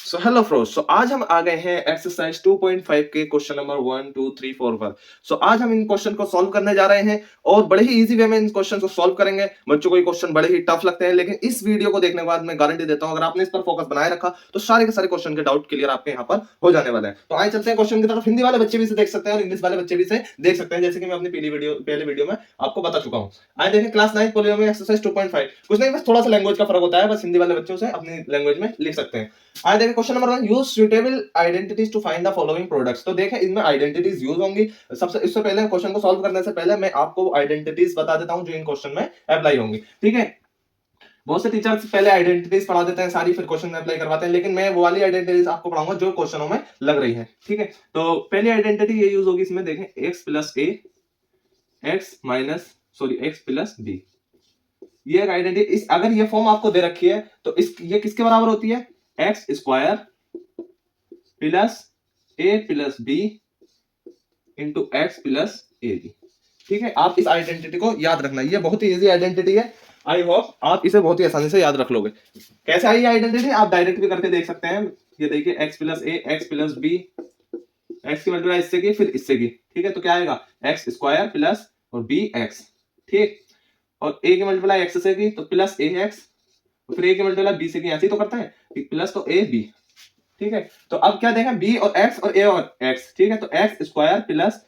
So hello friends, सो आज हम आ गए हैं एक्सरसाइज 2.5 के क्वेश्चन नंबर 1 2 3 4 पर। सो आज हम इन क्वेश्चन को सॉल्व करने जा रहे हैं और बड़े ही इजी वे में इन क्वेश्चन को सॉल्व करेंगे। बच्चों को ये क्वेश्चन बड़े ही टफ लगते हैं, लेकिन इस वीडियो को देखने के बाद मैं गारंटी देता हूं अगर आपने इस पर फोकस बनाए रखा तो सारे के सारे क्वेश्चन के डाउट क्लियर आपके यहाँ पर हो जाने वाले हैं। तो आइए चलते हैं क्वेश्चन की तरफ। हिंदी वाले बच्चे भी इसे देख सकते हैं और इंग्लिश वाले बच्चे भी इसे देख सकते हैं, जैसे कि मैं अपनी पहले वीडियो में आपको बता चुका हूँ। आइए देखें क्लास 9 पोलियो में एक्सरसाइज 2.5। कुछ नहीं, बस थोड़ा सा लैंग्वेज का फर्क होता है, बस हिंदी वाले बच्चों से अपनी लैंग्वेज में लिख सकते हैं। आइए देखें question number 1, use suitable identities to find the following products. तो देखें इसमें आइडेंटिटीज यूज होंगी। सबसे इससे पहले क्वेश्चन को सॉल्व करने से पहले मैं आपको आइडेंटिटीज बता देता हूं जो इन क्वेश्चन में अप्लाई होंगी। ठीक है, बहुत से टीचर्स पहले आइडेंटिटीज पढ़ा देते हैं सारी, फिर क्वेश्चन में अप्लाई करवाते हैं, लेकिन मैं वो वाली आइडेंटिटीज आपको पढ़ाऊंगा जो क्वेश्चनों में लग रही है। ठीक है, तो पहली आइडेंटिटी ये यूज होगी इसमें। देखें x plus A X plus b, ये एक आइडेंटिटी। इस अगर ये फॉर्म आपको दे रखी है तो ये किसके बराबर होती है? X square plus A plus b into x plus a b. ठीक है, आप इस आइडेंटिटी को याद रखना, ये बहुत ही इजी आइडेंटिटी है। आई होप आप इसे बहुत ही आसानी से याद रख लोगे। कैसे आई ये आइडेंटिटी? आप डायरेक्ट भी करके देख सकते हैं। ये देखिए x plus A X plus B, x की मल्टीप्लाई इससे की फिर इससे की। ठीक है, तो क्या आएगा? एक्स स्क्वायर प्लस और बी एक्स। ठीक, और ए की मल्टीप्लाई एक्स से की तो प्लस ए एक्स, फिर ए की मल्टीप्लाई बी से की, ऐसे ही तो करता है, प्लस तो ए बी। ठीक है, तो अब क्या देखें, बी और एक्स और ए और एक्स। ठीक है, तो एक्स स्क्वायर प्लस,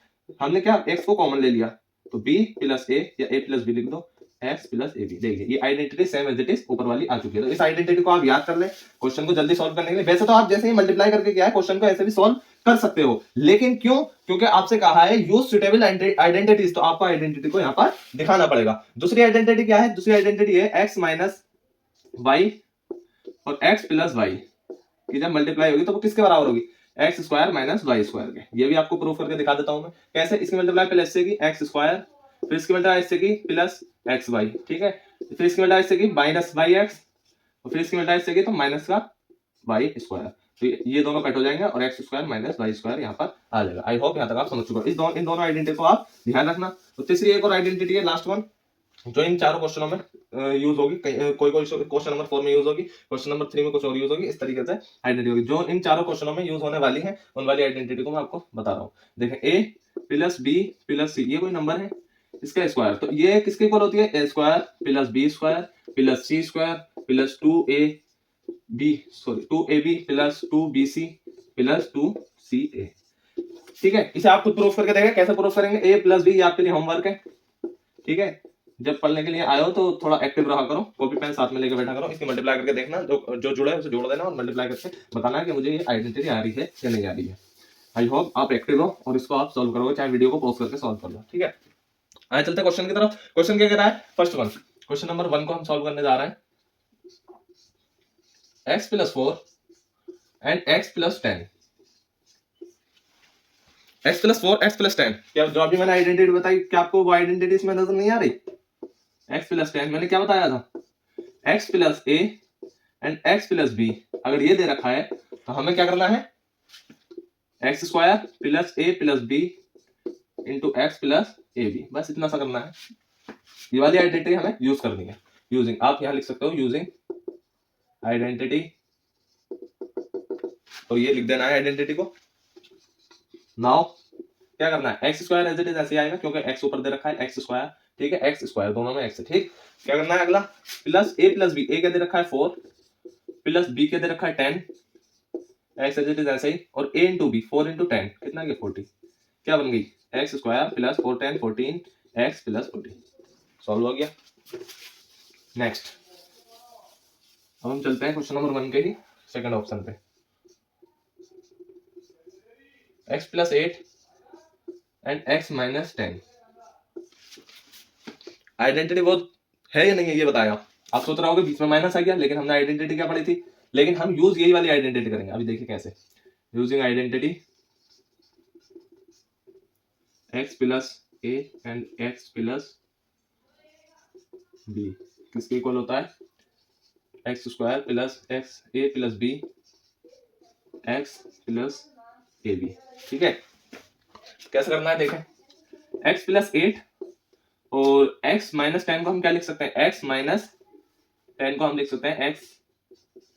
हमने क्या एक्स को कॉमन ले लिया तो बी प्लस ए या ए प्लस बी लिख दो, एक्स प्लस ए बी। देखिए ये identity same as it is ऊपर वाली आ चुकी है। तो इस आइडेंटिटी को आप याद कर लें क्वेश्चन को जल्दी सॉल्व करने के लिए। वैसे तो आप जैसे ही मल्टीप्लाई करके किया है क्वेश्चन को ऐसे भी सॉल्व कर सकते हो, लेकिन क्यों? क्योंकि आपसे कहा है यूज सुटेबल आइडेंटिटीज, तो आपको आइडेंटिटी को यहाँ पर दिखाना पड़ेगा। दूसरी आइडेंटिटी क्या है? दूसरी आइडेंटिटी है एक्स माइनस वाई और एक्स प्लस वाई की जब मल्टीप्लाई होगी तो वो किसके बराबर होगी? X square minus y square के। ये भी आपको प्रूफ करके दिखा देता हूं मैं। कैसे? इसकी मल्टीप्लाई पहले इससे की एक्स स्क्वायर, फिर इसकी मल्टीप्लाई इससे की प्लस एक्स वाई। ठीक है, फिर इसकी मल्टीप्लाई इससे की माइनस वाई एक्स, और फिर इसकी मल्टीप्लाई इससे की तो माइनस का वाई स्क्वायर। तो ये दोनों कट हो जाएंगे और x square minus y square यहाँ पर आ जाएगा। आई होप यहाँ तक आप समझ चुके हो। इन दोनों आइडेंटिटी को आप ध्यान रखना। तो तीसरी एक और आइडेंटिटी है, लास्ट वन, जो इन चारों क्वेश्चनों में यूज होगी। कोई कोई क्वेश्चन नंबर 4 में यूज होगी, क्वेश्चन नंबर 3 में कुछ और यूज होगी। इस तरीके से आइडेंटिटी होगी जो इन चारों क्वेश्चनों में यूज होने वाली है। उन वाली आइडेंटिटी को मैं आपको बता रहा हूँ। देखें ए प्लस बी प्लस सी, ये कोई नंबर है, इसका स्क्वायर, तो ये किसके इक्वल होती है? A square plus B square plus C square plus 2ab plus 2bc plus 2ca। ठीक है, इसे आप खुद प्रूफ करके देखें। कैसे प्रूफ करेंगे? ए प्लस बी, ये आपके लिए होमवर्क है। ठीक है, जब पढ़ने के लिए आए हो तो थोड़ा एक्टिव रहा करो, कॉपी पेन साथ में लेकर बैठा करो। इसकी मल्टीप्लाई करके देखना, जो जुड़ा है उसे जोड़ देना और मल्टीप्लाई करके बताना कि मुझे ये आइडेंटिटी आ रही है या नहीं आ रही है। आई होप आप एक्टिव हो और इसको आप सॉल्व करोगे, चाहे वीडियो को पॉज करके सॉल्व कर लो। ठीक है, आए चलते क्वेश्चन की तरफ। क्वेश्चन क्या कह रहा है? फर्स्ट वन, क्वेश्चन नंबर 1 को हम सॉल्व करने जा रहे हैं। X plus 4 and x plus 10, x plus 4 x plus 10। क्या जो अभी मैंने आइडेंटिटी बताई, क्या आपको वो आइडेंटिटी इसमें नजर नहीं आ रही? एक्स प्लस 10 मैंने क्या बताया था? X plus A and x plus b. अगर ये दे रखा है तो हमें क्या करना है? X square plus A plus b into x plus a b, बस इतना सा करना है। ये वाली आइडेंटिटी हमें यूज करनी है। यूजिंग, आप यहां लिख सकते हो यूजिंग आइडेंटिटी, और ये लिख देना है आइडेंटिटी को। नाउ क्या करना है? X square as it is ऐसे आएगा क्योंकि एक्स ऊपर दे रखा है, एक्स स्क्वायर। ठीक है, एक्स स्क्वायर दोनों में एक्स है। ठीक, क्या करना है अगला? Plus A plus b, a क्या दे रखा है 4 प्लस बी क्या दे रखा है 10, एक्स एज इट इज ऐसे ही, और ए इंटू बी 4 इंटू 10 कितना गया 40। क्या बन गई? X square plus 4 10 14 x plus 40। Solve हो गया। नेक्स्ट, अब हम चलते हैं क्वेश्चन नंबर 1 के ही सेकंड ऑप्शन पे। X plus 8 and x minus 10, identity वो है या नहीं है ये बताया। आप सोच रहे होगे बीच में माइनस आ गया, लेकिन हमने आइडेंटिटी क्या पढ़ी थी, लेकिन हम यूज यही वाली आइडेंटिटी करेंगे। अभी देखिए कैसे, using identity x plus A and x plus b किसके इक्वल होता है? X square plus x a plus B x plus a b. ठीक है, कैसे करना है देखें। एक्स प्लस 8 और x माइनस 10 को हम क्या लिख सकते हैं? x माइनस 10 को हम लिख सकते हैं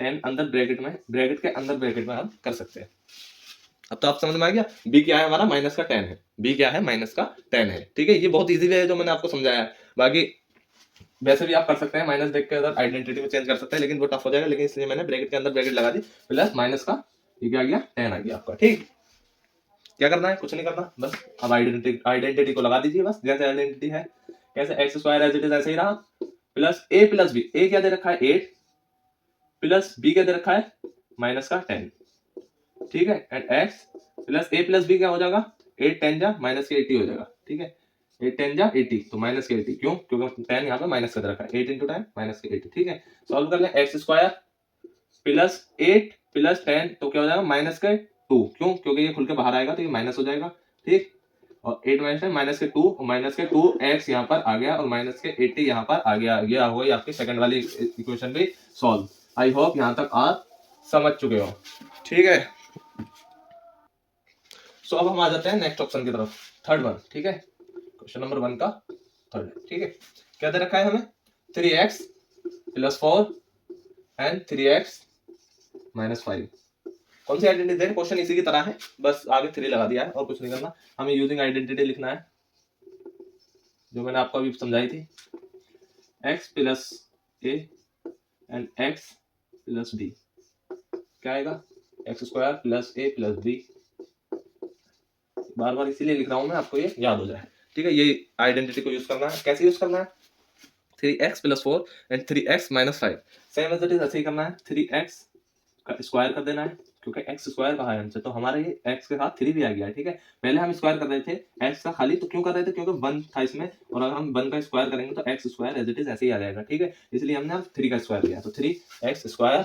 10 अंदर ब्रैकेट में, ब्रैकेट के अंदर ब्रैकेट में हम कर सकते हैं। अब तो आप समझ में आ गया b क्या है हमारा, माइनस का 10 है, b क्या है माइनस का 10 है। ठीक है, ये बहुत इजी वे है जो मैंने आपको समझाया है। बाकी वैसे भी आप कर सकते हैं, माइनस देख के अगर आइडेंटिटी में चेंज कर सकते हैं, लेकिन वो टफ हो जाएगा, लेकिन इसलिए मैंने ब्रैकेट के अंदर ब्रैकेट लगा दी, प्लस माइनस का ये क्या आ गया 10 आ गया आपका। ठीक, क्या करना है, कुछ नहीं करना, बस अब आइडेंटिटी को लगा दीजिए, बस जैसे आइडेंटिटी है कैसे x square as it is ऐसे ही रहा, plus A plus b, a क्या दे रखा है 8, प्लस बी क्या दे रखा है माइनस का 10। ठीक है, and x plus A plus B क्या हो जाएगा 8 10 जा माइनस के 80 हो जाएगा। ठीक है, 8 10 जा 80, तो माइनस के 80 क्यों, क्योंकि 10 यहाँ पे माइनस का दे रखा है, 8 इंटू 10 माइनस के 80। ठीक है, सॉल्व कर लें, एक्स स्क्वायर प्लस 8 प्लस 10 तो क्या हो जाएगा माइनस के 2, क्यों, क्योंकि ये खुल के बाहर आएगा तो ये माइनस हो जाएगा। ठीक, और 8 माइनस 10 माइनस के 2, माइनस के 2 एक्स यहाँ पर आ गया और माइनस के 80 यहाँ पर आ गया। ये हो गई आपकी सेकंड वाली इक्वेशन भी सॉल्व। आई होप यहाँ तक आप समझ चुके हो। ठीक है, सो अब हम आ जाते हैं नेक्स्ट ऑप्शन की तरफ, थर्ड वन। ठीक है, क्वेश्चन नंबर 1 का थर्ड। ठीक है, क्या दे रखा है हमें 3x plus 4 and 3x minus 5। कौन सी आइडेंटिटी दे, क्वेश्चन इसी की तरह है, बस आगे 3 लगा दिया है और कुछ नहीं करना, हमें यूजिंग आइडेंटिटी लिखना है जो मैंने आपको अभी समझाई थी, x plus a and x plus b क्या आएगा x square plus a plus b। बार बार इसीलिए लिख रहा हूं मैं, आपको ये याद हो जाए। ठीक है, ये आइडेंटिटी को यूज करना है, कैसे यूज करना है 3x plus 4 and 3x minus 5, same as it is ऐसे ही करना है, 3x का स्क्वायर कर देना है, क्योंकि x स्क्वायर कहा है हमसे, तो हमारा ये x के साथ 3 भी आ गया है। ठीक है, पहले हम स्क्वायर कर रहे थे x का खाली, तो क्यों कर रहे थे, क्योंकि 1 था इसमें, और अगर हम 1 का स्क्वायर करेंगे तो x square as it is ऐसे ही आ जाएगा। ठीक है, इसलिए हमने अब 3 का स्क्वायर लिया, तो 3x square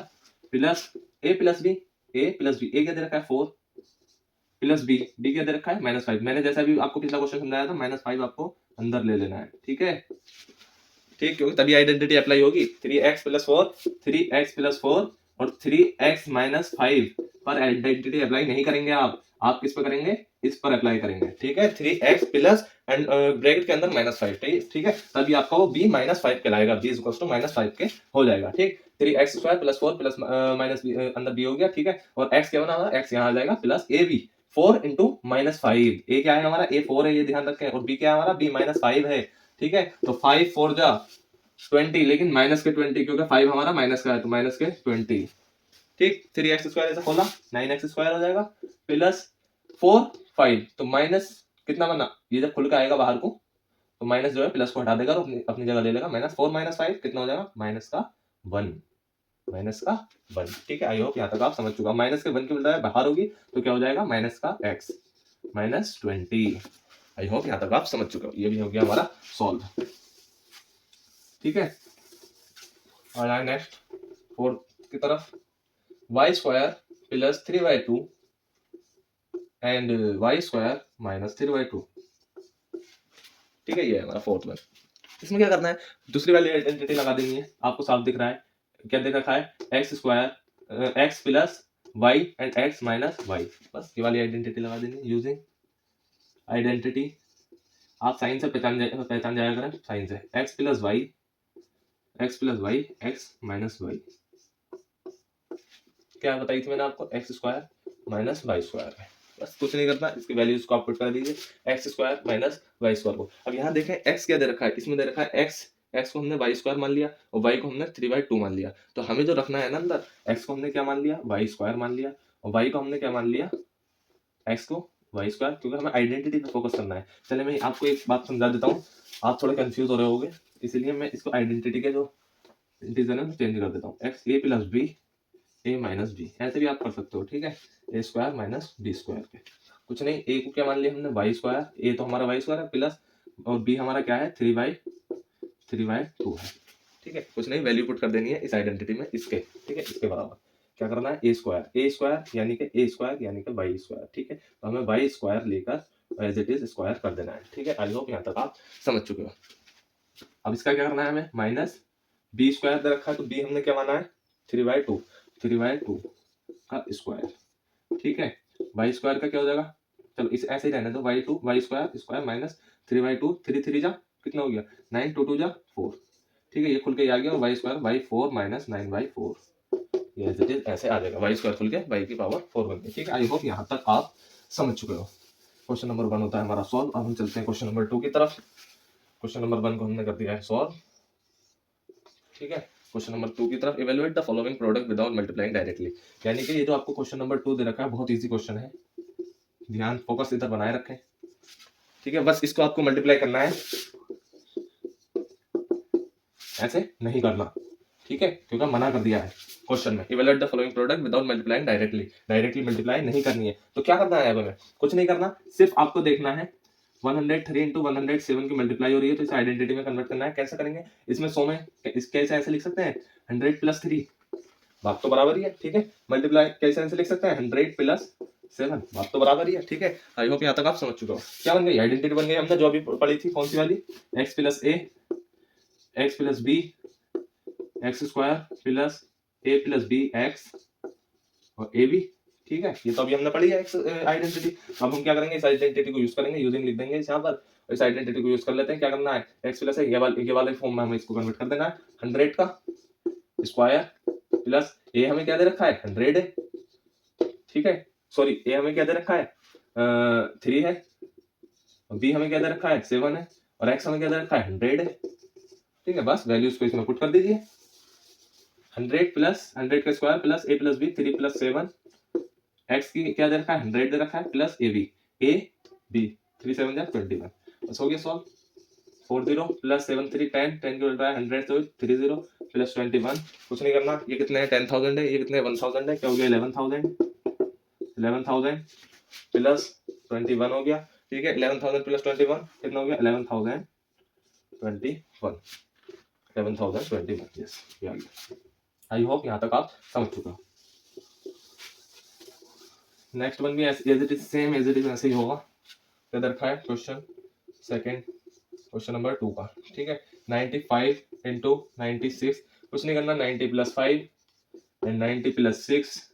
plus a plus b, a plus b, a क्या दे रखा है 4 प्लस b, b क्या दे रखा है माइनस 5। मैंने जैसा भी आपको पिछला क्वेश्चन समझाया था, माइनस 5 आपको अंदर ले लेना है। ठीक है, ठीक, क्योंकि तभी आइडेंटिटी अप्लाई होगी। 3x प्लस 4, 3x प्लस 4 और 3x माइनस 5 पर आइडेंटिटी अप्लाई नहीं करेंगे आप किस पर करेंगे, इस पर अप्लाई करेंगे। ठीक है, 3x प्लस एंड ब्रैकेट के अंदर माइनस 5। ठीक है, तभी आपका वो b माइनस 5 कहलाएगा, b इक्वल्स टू माइनस 5 के हो जाएगा। ठीक, 3x square plus 4 plus minus अंदर b हो गया। ठीक है, और x क्या बना हमारा, x यहाँ आ जाएगा plus ab 4 into minus 5, a क्या है हमारा a 4 है, ये ध्यान रखें, और b क्या है हमारा b माइनस 5 है। ठीक है, तो 5 4 जा 20, लेकिन माइनस के 20, क्योंकि 5 हमारा माइनस का है तो माइनस के 20। ठीक, 3x स्क्वायर ऐसा खोला 9x स्क्वायर हो जाएगा प्लस 4 5, तो माइनस कितना बना, ये जब खुल के आएगा बाहर को तो माइनस जो है प्लस को हटा देगा और अपनी जगह ले लेगा, माइनस 4 माइनस 5 कितना हो जाएगा माइनस का 1, माइनस का 1। ठीक है, आई होप यहाँ तक आप समझ चुका, माइनस के 1 की उल्टा बाहर होगी तो क्या हो जाएगा माइनस का x माइनस 20। आई होप यहाँ तक आप समझ चुके हो, ये भी हो गया हमारा सॉल्व। ठीक है, और आए नेक्स्ट फोर्थ की तरफ, y square plus 3y2 and y square minus 3y2। ठीक है, ये है हमारा फोर्थ वन। इसमें क्या करना है, दूसरी वाली आइडेंटिटी लगा देनी है, आपको साफ दिख रहा है, क्या दे रखा है x square x plus y and x minus y, बस ये वाली आइडेंटिटी लगा देनी है यूजिंग आइडेंटिटी। आप साइन से पहचान जाया करें, साइन से x plus y x minus y, क्या बताई थी मैंने आपको, x square minus y square है, बस कुछ नहीं करना, इसकी वैल्यूज को आप पुट कर दीजिए, x square minus y square को। अब यहाँ देखें एक्स क्या दे रखा है, इसमें दे रखा है एक्स को हमने वाई स्क्वायर मान लिया और वाई को हमने 3/2 मान लिया, तो हमें जो रखना है ना अंदर, एक्स को हमने क्या मान लिया वाई स्क्वायर मान लिया और वाई को हमने क्या मान लिया एक्स को वाई स्क्वायर, क्योंकि हमें आइडेंटिटी पे फोकस करना है। चलिए मैं आपको एक बात समझा देता हूँ, आप थोड़े कंफ्यूज हो रहे होंगे, इसीलिए मैं इसको आइडेंटिटी के जो इंटीजर है चेंज कर देता हूँ, x a plus b A minus B, ऐसे भी आप कर सकते हो। ठीक है, A square minus B square के, कुछ नहीं, ए को क्या मान लिया हमने वाई स्क्वायर, ए तो हमारा वाई स्क्वायर है प्लस, और बी हमारा क्या है 3/2 है। ठीक है, कुछ नहीं, वैल्यू पुट कर देनी है इस आइडेंटिटी में इसके। ठीक है, इसके बराबर क्या करना है, ए स्क्वायर यानी कि वाई स्क्वायर। ठीक है, तो हमें वाई स्क्वायर लेकर एज इट इज स्क्वायर कर देना है। ठीक है, आई होप यहाँ तक आप समझ चुके हो। अब इसका क्या करना है हमें, माइनस बी स्क्वायर दे रखा है, तो बी हमने क्या माना है 3/2 का स्क्वायर। ठीक है, वाई स्क्वायर का क्या हो जाएगा, चलो इसे ऐसे ही रहने दो, वाई स्क्वायर माइनस 3/2, 3 3 जा कितना हो गया 9, 2 2 जा 4। ठीक है, ये खुल के आ गया, और वाई स्क्वायर बाई 4 माइनस 9/4, ये एज इट इज ऐसे आ जाएगा, वाई स्क्वायर खुल के वाई की पावर 4 बन गई। ठीक है, आई होप यहाँ तक आप समझ चुके हो। क्वेश्चन नंबर 1 होता है हमारा सॉल्व। अब हम चलते हैं क्वेश्चन नंबर 2 की तरफ। क्वेश्चन नंबर 1 को हमने कर दिया है सॉल्व। ठीक है, क्वेश्चन नंबर 2 की तरफ, evaluate the following product without multiplying directly. यानी कि ये जो आपको क्वेश्चन नंबर 2 दे रखा है बहुत इजी क्वेश्चन है, ध्यान फोकस इधर बनाए रखें। ठीक है, बस इसको आपको मल्टीप्लाई करना है, ऐसे नहीं करना। ठीक है, क्योंकि मना कर दिया है क्वेश्चन में, evaluate the following product without multiplying directly. Directly multiply नहीं करनी है। तो क्या करना है, अब हमें कुछ नहीं करना, सिर्फ आपको देखना है 103 इंटू 107 की मल्टीप्लाई हो रही है, तो इसे आइडेंटिटी में कन्वर्ट करना है। कैसे करेंगे, इसमें 100 में कैसे ऐसे लिख सकते हैं 100 प्लस 3, बात तो बराबर ही है। ठीक है, मल्टीप्लाई कैसे ऐसे लिख सकते हैं 100 प्लस 7, बात तो बराबर ही है। ठीक है, आई होप यहाँ तक आप समझ चुके हो। क्या बन गई, आइडेंटिटी बन गई हमने जो अभी पढ़ी थी, कौन सी वाली, x plus A X plus B X square plus A plus B X और ए बी। ठीक है, ये तो अभी हमने पढ़ी है एक्स आइडेंटिटी। अब हम क्या करेंगे, इस आइडेंटिटी को यूज करेंगे, यूजिंग लिख देंगे यहाँ पर, इस आइडेंटिटी को यूज कर लेते हैं। क्या करना है, एक्स प्लस ये वाले फॉर्म में हमें इसको कन्वर्ट कर देना है, 100 का स्क्वायर प्लस ए हमें क्या दे रखा है 100 है। ठीक है, सॉरी ए हमें क्या दे रखा है 3 है, बी हमें क्या दे रखा है 7 है, और एक्स हमें क्या दे रखा है 100 है। ठीक है, बस वैल्यूज को इसमें पुट कर दीजिए, 100 प्लस 100 का स्क्वायर प्लस ए प्लस बी 3 प्लस 7, एक्स की क्या दे रखा है 100 दे रखा है, प्लस ए बी 3 7 जा 21, बस हो गया सॉल्व। 40 प्लस 7 3 10 10 की उल्टा है 100, तो 30 प्लस 21, कुछ नहीं करना। ये कितने है 10,000 है, ये कितने 1000 है, क्या हो गया 11,000 प्लस 21 हो गया। ठीक है, 11,000 प्लस 21 कितना हो गया 11,021, यस ये आ गया। आई होप यहाँ तक आप समझ चुके हो। नेक्स्ट वन भी as it is same as it is ऐसे ही होगा। क्या रखा है क्वेश्चन सेकंड, क्वेश्चन नंबर 2 का। ठीक है, 95 इंटू 96, कुछ नहीं करना, 90 प्लस 5 एंड 90 प्लस 6,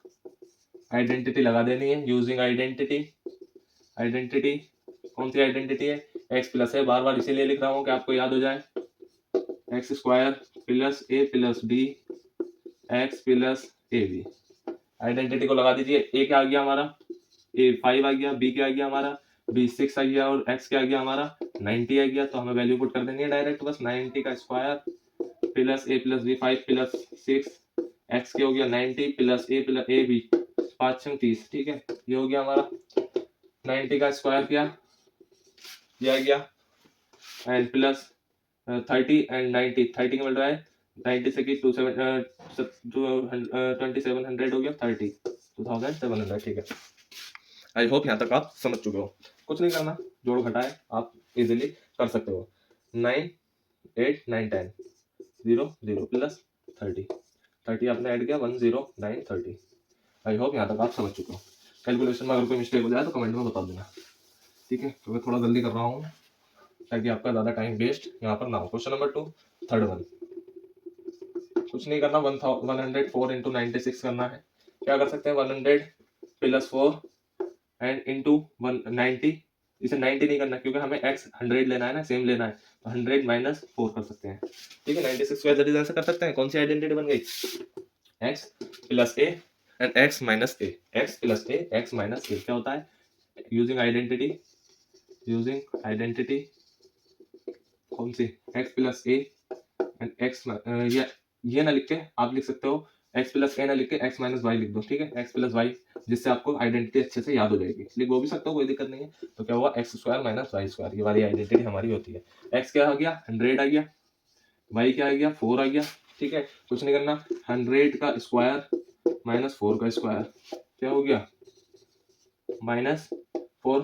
आइडेंटिटी लगा देनी है यूजिंग आइडेंटिटी। आइडेंटिटी कौन सी आइडेंटिटी है, एक्स प्लस है, बार बार इसीलिए लिख रहा हूँ कि आपको याद हो जाए, x square plus A plus B x plus a b. Identity को लगा दीजिए, ए क्या आ गया हमारा, ए 5 आ गया, बी क्या आ गया हमारा, बी 6 आ गया, और एक्स क्या आ गया हमारा 90 आ गया। तो हमें वैल्यू पुट कर देनी है डायरेक्ट, बस 90 का स्क्वायर प्लस ए प्लस बी 5 प्लस 6, एक्स क्या हो गया 90 प्लस ए बी 5 6 30। ठीक है, ये हो गया हमारा 90 का स्क्वायर, क्या ये आ गया, एंड प्लस 30 एंड 90, 30 का मल्टीप्लाई 90 से की 2700 हो गया 2700। ठीक है, आई होप यहाँ तक आप समझ चुके हो। कुछ नहीं करना, जोड़ घटाए आप इजीली कर सकते हो। 9 8 9 10 0 0 प्लस 30 आपने ऐड किया 1 0 9 30। आई होप यहाँ तक आप समझ चुके हो। कैलकुलेशन में अगर कोई मिस्टेक हो जाए तो कमेंट में बता देना। ठीक है, क्योंकि थोड़ा जल्दी कर रहा हूँ ताकि आपका ज़्यादा टाइम वेस्ट यहाँ पर ना हो। क्वेश्चन नंबर 2 थर्ड वन, कुछ नहीं करना, 104 इंटू 96 करना है। क्या कर सकते हैं 100 प्लस 4 एंड इंटू 190, इसे 90 नहीं करना क्योंकि हमें x 100 लेना है ना, सेम लेना है, तो 100 माइनस 4 कर सकते हैं। ठीक है, 96 को एज ऐसे कर सकते हैं। कौन सी आइडेंटिटी बन गई, x plus A and x minus A, X plus A X minus A क्या होता है, यूजिंग आइडेंटिटी कौन सी, x plus A and x, ये ना लिख के आप लिख सकते हो x प्लस ए ना लिख के x माइनस वाई लिख दो। ठीक है, x प्लस वाई, जिससे आपको आइडेंटिटी अच्छे से याद हो जाएगी। लिख वो भी सकते हो, कोई दिक्कत नहीं है। तो क्या हुआ x square minus y square, ये वाली आइडेंटिटी हमारी होती है। x क्या आ गया 100 आ गया, y क्या आ गया 4 आ गया। ठीक है, कुछ नहीं करना, 100 का स्क्वायर माइनस 4 का स्क्वायर क्या हो गया माइनस 4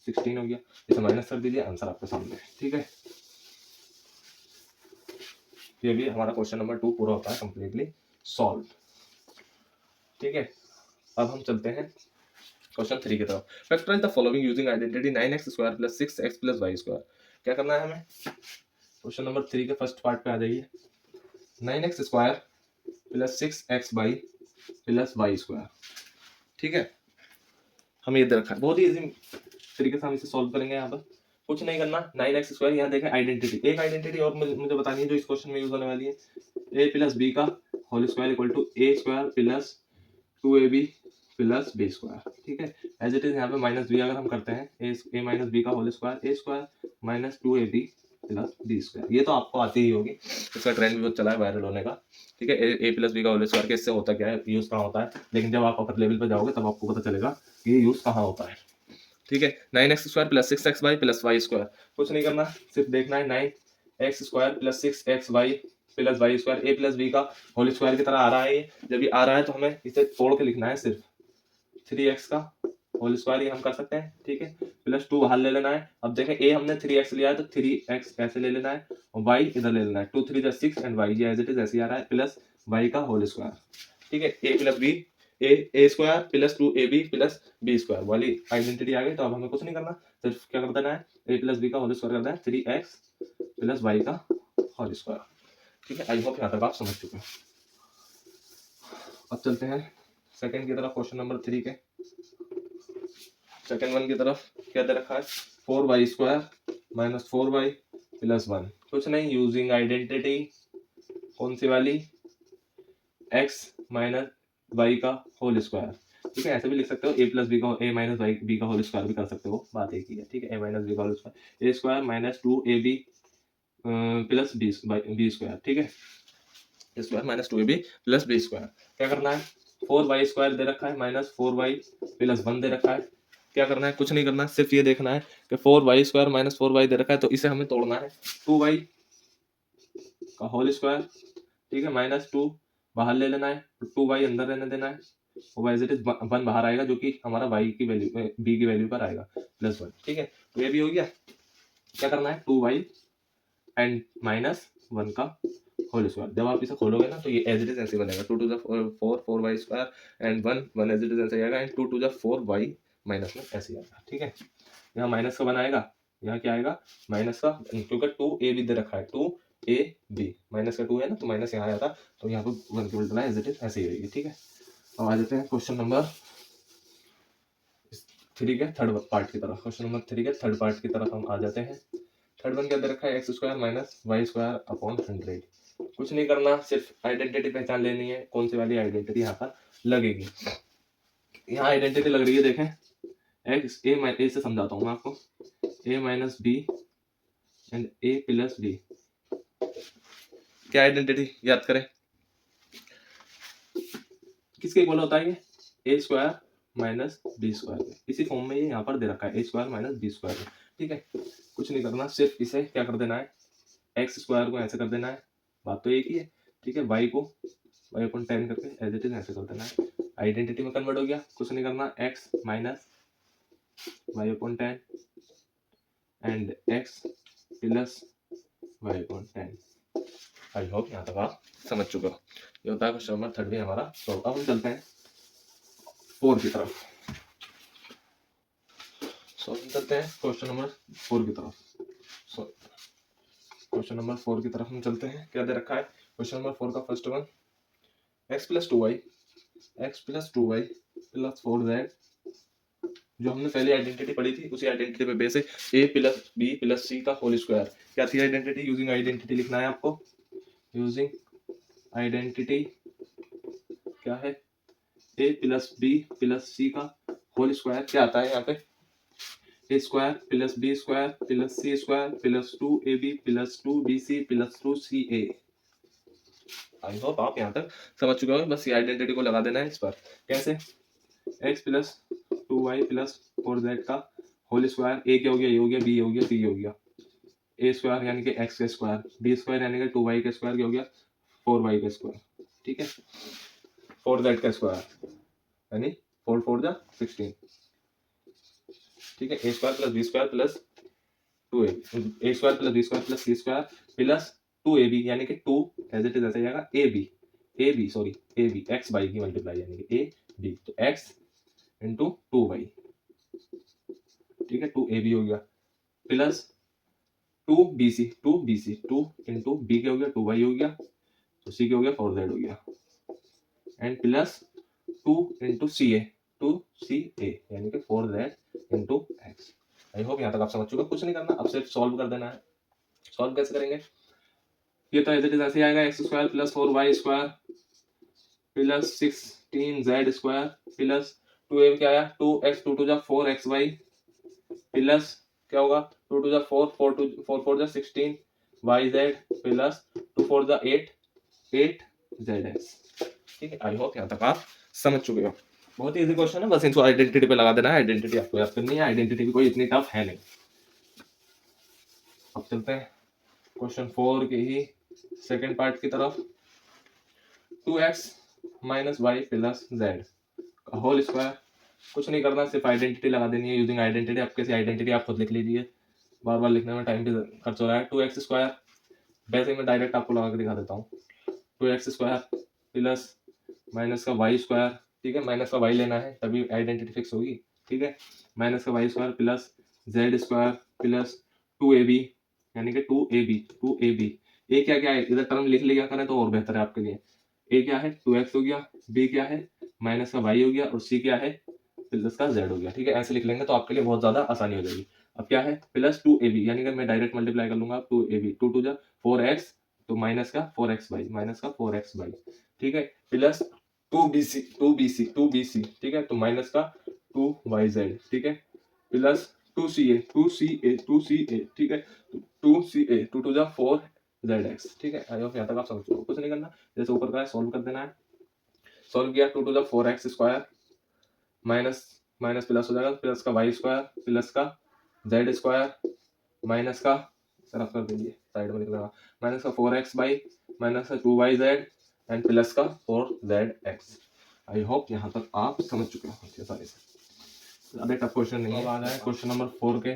16 हो गया। इसे माइनस कर दीजिए, आंसर आपके सामने है। ठीक है, ये भी हमारा क्वेश्चन नंबर 2 पूरा होता है कंप्लीटली सॉल्व। ठीक है, अब हम चलते हैं क्वेश्चन 3 की तरफ। Factorise the following using identity 9x square plus 6x plus Y square. क्या करना है हमें, क्वेश्चन नंबर 3 के फर्स्ट पार्ट पे आ जाइए। 9x square plus 6x by plus Y square. ठीक है, हमें ये दे रखा है, बहुत ही इजी तरीके से हम इसे सॉल्व करेंगे। यहाँ पर कुछ नहीं करना, 9x स्क्वायर, यहाँ देखें आइडेंटिटी, एक आइडेंटिटी और मुझे बतानी है जो इस क्वेश्चन में यूज होने वाली है, a प्लस बी का whole square equal to a square plus 2ab plus B square. ठीक है, एज इट इज यहाँ पे माइनस बी अगर हम करते हैं ए माइनस बी का whole square A square minus 2ab plus B square. ये तो आपको आती ही होगी, इसका ट्रेंड भी बहुत चला है वायरल होने का। ठीक है, ए प्लस बी का होल स्क्वायर के इससे होता क्या है, यूज कहाँ होता है, लेकिन जब आप अपर लेवल पर जाओगे तब आपको पता चलेगा कि ये यूज कहाँ होता है। ठीक है, 9x square plus 6xy plus Y square, कुछ नहीं करना, सिर्फ देखना है 9x square plus 6xy plus Y square A plus B का होल स्क्वायर की तरह आ रहा है ये। जब ये आ रहा है तो हमें इसे तोड़ के लिखना है, सिर्फ 3x का होल स्क्वायर ये हम कर सकते हैं। ठीक है, प्लस 2 बाहर ले लेना है। अब देखें ए हमने 3x लिया है तो 3x ऐसे ले लेना है और y इधर ले लेना है, 2 3 6 एंड y ये एज इट इज ऐसे आ रहा है प्लस y का होल स्क्वायर। ठीक है, a plus b a square plus 2ab plus B square वाली आइडेंटिटी आ गई। तो अब हमें कुछ नहीं करना, सिर्फ क्या कर देना है, a प्लस बी का होल स्क्वायर कर देना है 3x प्लस y का होल स्क्वायर। ठीक है, आई होप यहाँ तक आप समझ चुके हैं। अब चलते हैं सेकंड की तरफ, क्वेश्चन नंबर 3 के सेकंड वन की तरफ। क्या दे रखा है, 4y square minus 4y plus 1, कुछ नहीं, यूजिंग आइडेंटिटी कौन सी वाली, x माइनस y का होल स्क्वायर। ठीक है, ऐसे भी लिख सकते हो, a प्लस बी का a माइनस बी का होल स्क्वायर भी कर सकते हो, बात एक ही है। ठीक है, a माइनस बी का whole square a square minus 2ab plus B square. ठीक है, a square minus 2ab plus B square. क्या करना है, 4y स्क्वायर दे रखा है माइनस 4y प्लस 1 दे रखा है। क्या करना है, कुछ नहीं करना, सिर्फ ये देखना है कि 4y स्क्वायर माइनस 4y दे रखा है तो इसे हमें तोड़ना है, 2y का होल स्क्वायर। ठीक है, माइनस 2 बाहर ले लेना है, 2y अंदर रहने देना है और एज इट इज 1 बाहर आएगा जो कि हमारा y की वैल्यू b की वैल्यू पर आएगा प्लस 1। ठीक है, तो ये भी हो गया। क्या करना है, 2y एंड माइनस 1 का होल स्क्वायर। जब आप इसे खोलोगे ना तो ये एज इट इज ऐसे बनेगा, 2 to 4 4y square and 1 as it is ऐसे आएगा एंड 2 टू 4y माइनस में ऐसे आएगा। ठीक है, यहाँ माइनस का 1 आएगा, यहाँ क्या आएगा माइनस का, क्योंकि 2a भी दे रखा है, 2ab माइनस का 2 है ना, तो माइनस यहाँ आया था तो यहाँ पे 1 की उल्टा एज इट इज ऐसे ही रहेगी। ठीक है, अब आ जाते हैं क्वेश्चन नंबर 3 के थर्ड पार्ट की तरफ। क्वेश्चन नंबर 3 के थर्ड पार्ट की तरफ हम आ जाते हैं। थर्ड वन क्या दे रखा है, x square minus y square upon 100। कुछ नहीं करना, सिर्फ आइडेंटिटी पहचान लेनी है, कौन सी वाली आइडेंटिटी यहाँ पर लगेगी। यहाँ आइडेंटिटी लग रही है, देखें एक्स ए से समझाता हूँ मैं आपको, A minus B and A plus B. क्या आइडेंटिटी याद करें, किसके इक्वल होता है ये, A square minus B square. इसी फॉर्म में ये यहाँ पर दे रखा है, A square minus B square. ठीक है, कुछ नहीं करना, सिर्फ इसे क्या कर देना है, एक्स स्क्वायर को ऐसे कर देना है, बात तो एक ही है। ठीक है, वाई को वाई अपॉन 10 करके एज इट इज ऐसे कर देना है, आइडेंटिटी में कन्वर्ट हो गया। कुछ नहीं करना, x minus y upon 10 and x plus y upon 10। I hope यहाँ तक आप समझ चुके हो। ये होता है क्वेश्चन नंबर 3 भी हमारा। तो अब हम चलते हैं 4 की तरफ। चलते हैं क्वेश्चन नंबर 4 की तरफ। क्वेश्चन नंबर 4 की तरफ हम चलते हैं। क्या दे रखा है, क्वेश्चन नंबर 4 का first one, x plus 2y plus 4z। जो हमने पहली आइडेंटिटी पढ़ी थी उसी आइडेंटिटी पे बेस है, a plus B plus C का होल स्क्वायर। क्या थी आइडेंटिटी, यूजिंग आइडेंटिटी लिखना है आपको, यूजिंग आइडेंटिटी क्या है, a plus B plus C का होल स्क्वायर। क्या आता है यहाँ पे, A square plus B square plus C square plus 2ab plus 2bc plus 2ca। I hope आप यहाँ तक समझ चुके हो। बस ये आइडेंटिटी को लगा देना है इस पर। कैसे, x plus 2y plus 4z का होल स्क्वायर, ए क्या हो गया, ये हो गया, बी हो गया, सी हो गया, ए स्क्वायर यानी कि x का स्क्वायर, बी स्क्वायर यानी कि 2y का स्क्वायर, क्या हो गया 4y का स्क्वायर। ठीक है, 4z का स्क्वायर यानी 4 4 जा 16। ठीक है, A square plus B square plus 2ab, A square plus B square plus C square plus 2ab यानी कि 2 एज इट इज ऐसे जाएगा ab sorry ab x by की मल्टीप्लाई यानी कि ab, तो x इंटू 2y। ठीक है, 2ab हो गया प्लस 2bc 2 इंटू b क्या हो गया 2y हो गया, तो c क्या हो गया 4z हो गया एंड प्लस 2 इंटू ca यानी कि 4z इंटू x। आई होप यहाँ तक आप समझ चुके हो। कुछ नहीं करना, अब सिर्फ सॉल्व कर देना है। सॉल्व कैसे करेंगे, ये तो एज इट इज ऐसे आएगा, x square plus 4y square plus 16z square plus 2a क्या आया 2x 2 टू जा 4xy प्लस क्या होगा 2 टू जा 4 4 4 जा 16 yz प्लस 2 4 जा 8 8zx। ठीक है, आई होप यहाँ तक आप समझ चुके हो। बहुत ही इजी क्वेश्चन है, बस इनको आइडेंटिटी पे लगा देना है। आइडेंटिटी आपको याद करनी है, आइडेंटिटी भी कोई इतनी टफ है नहीं। अब चलते हैं क्वेश्चन 4 के ही सेकंड पार्ट की तरफ। 2x minus y plus z whole square. कुछ नहीं करना, सिर्फ आइडेंटिटी लगा देनी है यूजिंग आइडेंटिटी। आप कैसी आइडेंटिटी आप खुद लिख लीजिए, बार बार लिखने में टाइम भी खर्च हो रहा है। 2x स्क्वायर वैसे मैं डायरेक्ट आपको लगा के दिखा देता हूँ। 2x स्क्वायर प्लस माइनस का वाई स्क्वायर। ठीक है, माइनस का वाई लेना है तभी आइडेंटिटी फिक्स होगी। ठीक है, माइनस का y square plus z square plus 2ab यानी कि 2ab ए क्या क्या है इधर टर्म लिख लिया करें तो और बेहतर है आपके लिए। ए क्या है 2x हो गया, बी क्या है माइनस का वाई हो गया और सी क्या है प्लस का जेड हो गया। ठीक है, ऐसे लिख लेंगे तो आपके लिए बहुत ज्यादा आसानी हो जाएगी। अब क्या है प्लस 2ab यानी कि मैं डायरेक्ट मल्टीप्लाई कर लूंगा 2ab 2 टू जा 4x तो माइनस का 4x माइनस का 4x। ठीक है, प्लस 2bc ठीक है तो माइनस का 2yz। ठीक है, प्लस 2ca ठीक है 2ca 2 टू जा 4zx। ठीक है, आई होप यहाँ तक आप समझ कुछ नहीं करना, जैसे ऊपर का है सॉल्व कर देना है। सॉल्व किया 2 टू जा 4x square minus minus plus हो जाएगा प्लस का वाई स्क्वायर प्लस का जेड स्क्वायर माइनस का रफ कर दीजिए साइड में लिख रहा माइनस का 4x माइनस का 2yz एंड प्लस का 4zx। आई होप यहाँ तक आप समझ चुके हो सारे से, ज्यादा टफ क्वेश्चन नहीं है। आ जाए क्वेश्चन नंबर 4 के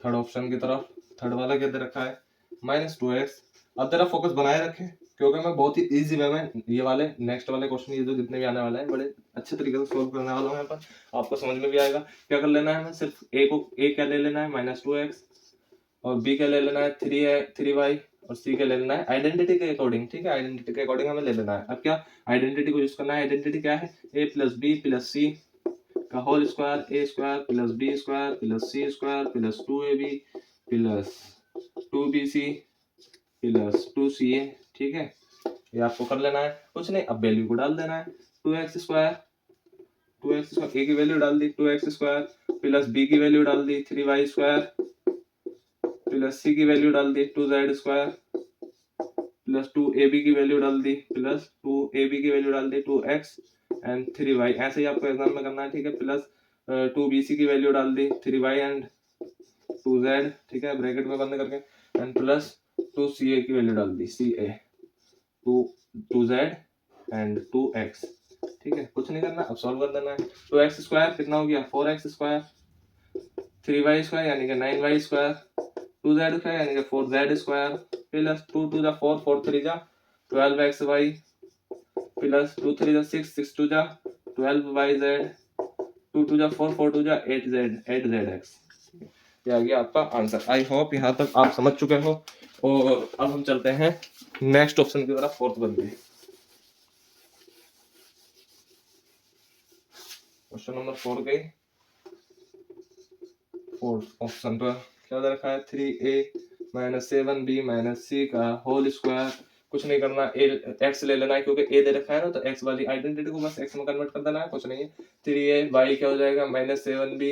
थर्ड ऑप्शन की तरफ। थर्ड वाला क्या दे रखा है -2x। अब जरा फोकस बनाए रखें क्योंकि मैं बहुत ही इजी वे में ये वाले नेक्स्ट वाले क्वेश्चन ये जो जितने भी आने वाले हैं बड़े अच्छे तरीके से सोल्व करने वाला हूँ। यहाँ पर आपको समझ में भी आएगा। क्या कर लेना है, हमें सिर्फ ए क्या ले लेना है -2x और बी क्या ले लेना है 3y और सी क्या ले लेना है आइडेंटिटी के अकॉर्डिंग। ठीक है, आइडेंटिटी के अकॉर्डिंग हमें ले लेना है। अब क्या आइडेंटिटी को यूज करना है। आइडेंटिटी क्या है a plus B plus C का whole square A square plus B square plus C square plus 2ab plus 2bc plus 2ca। ठीक है, ये आपको कर लेना है, कुछ नहीं अब वैल्यू को डाल देना है। 2x स्क्वायर ए की वैल्यू डाल दी 2x स्क्वायर प्लस बी की वैल्यू डाल दी 3y स्क्वायर प्लस सी की वैल्यू डाल दी 2z स्क्वायर प्लस 2ab की वैल्यू डाल दी प्लस 2ab की वैल्यू डाल दी 2x एंड 3y। ऐसे ही आपको एग्जाम में करना है। ठीक है, प्लस 2bc की वैल्यू डाल दी 3y एंड 2z। ठीक है, ब्रैकेट में बंद करके एंड प्लस 2ca की वैल्यू डाल दी ca 2z एंड 2x। ठीक है, कुछ नहीं करना, अब सॉल्व कर देना है। 2x स्क्वायर कितना हो गया 4x स्क्वायर 3y स्क्वायर यानी कि 9y स्क्वायर 2z स्क्वायर यानी कि 4z स्क्वायर प्लस 2 टू जा 4 4 3 जा 12xy प्लस 2 3 जा 6 6 2 जा 12yz 2 टू जा 4 4 टू जा 8zx। ये आ गया आपका आंसर। आई होप यहाँ तक आप समझ चुके हो और अब हम चलते हैं नेक्स्ट ऑप्शन की तरफ, फोर्थ वन पे। क्वेश्चन नंबर 4 के फोर्थ ऑप्शन पर क्या दे रखा है 3a minus 7b minus c का होल स्क्वायर। कुछ नहीं करना, x ले लेना है क्योंकि a दे रखा है ना तो x वाली आइडेंटिटी को बस x में कन्वर्ट कर देना है, कुछ नहीं है। 3a y क्या हो जाएगा -7b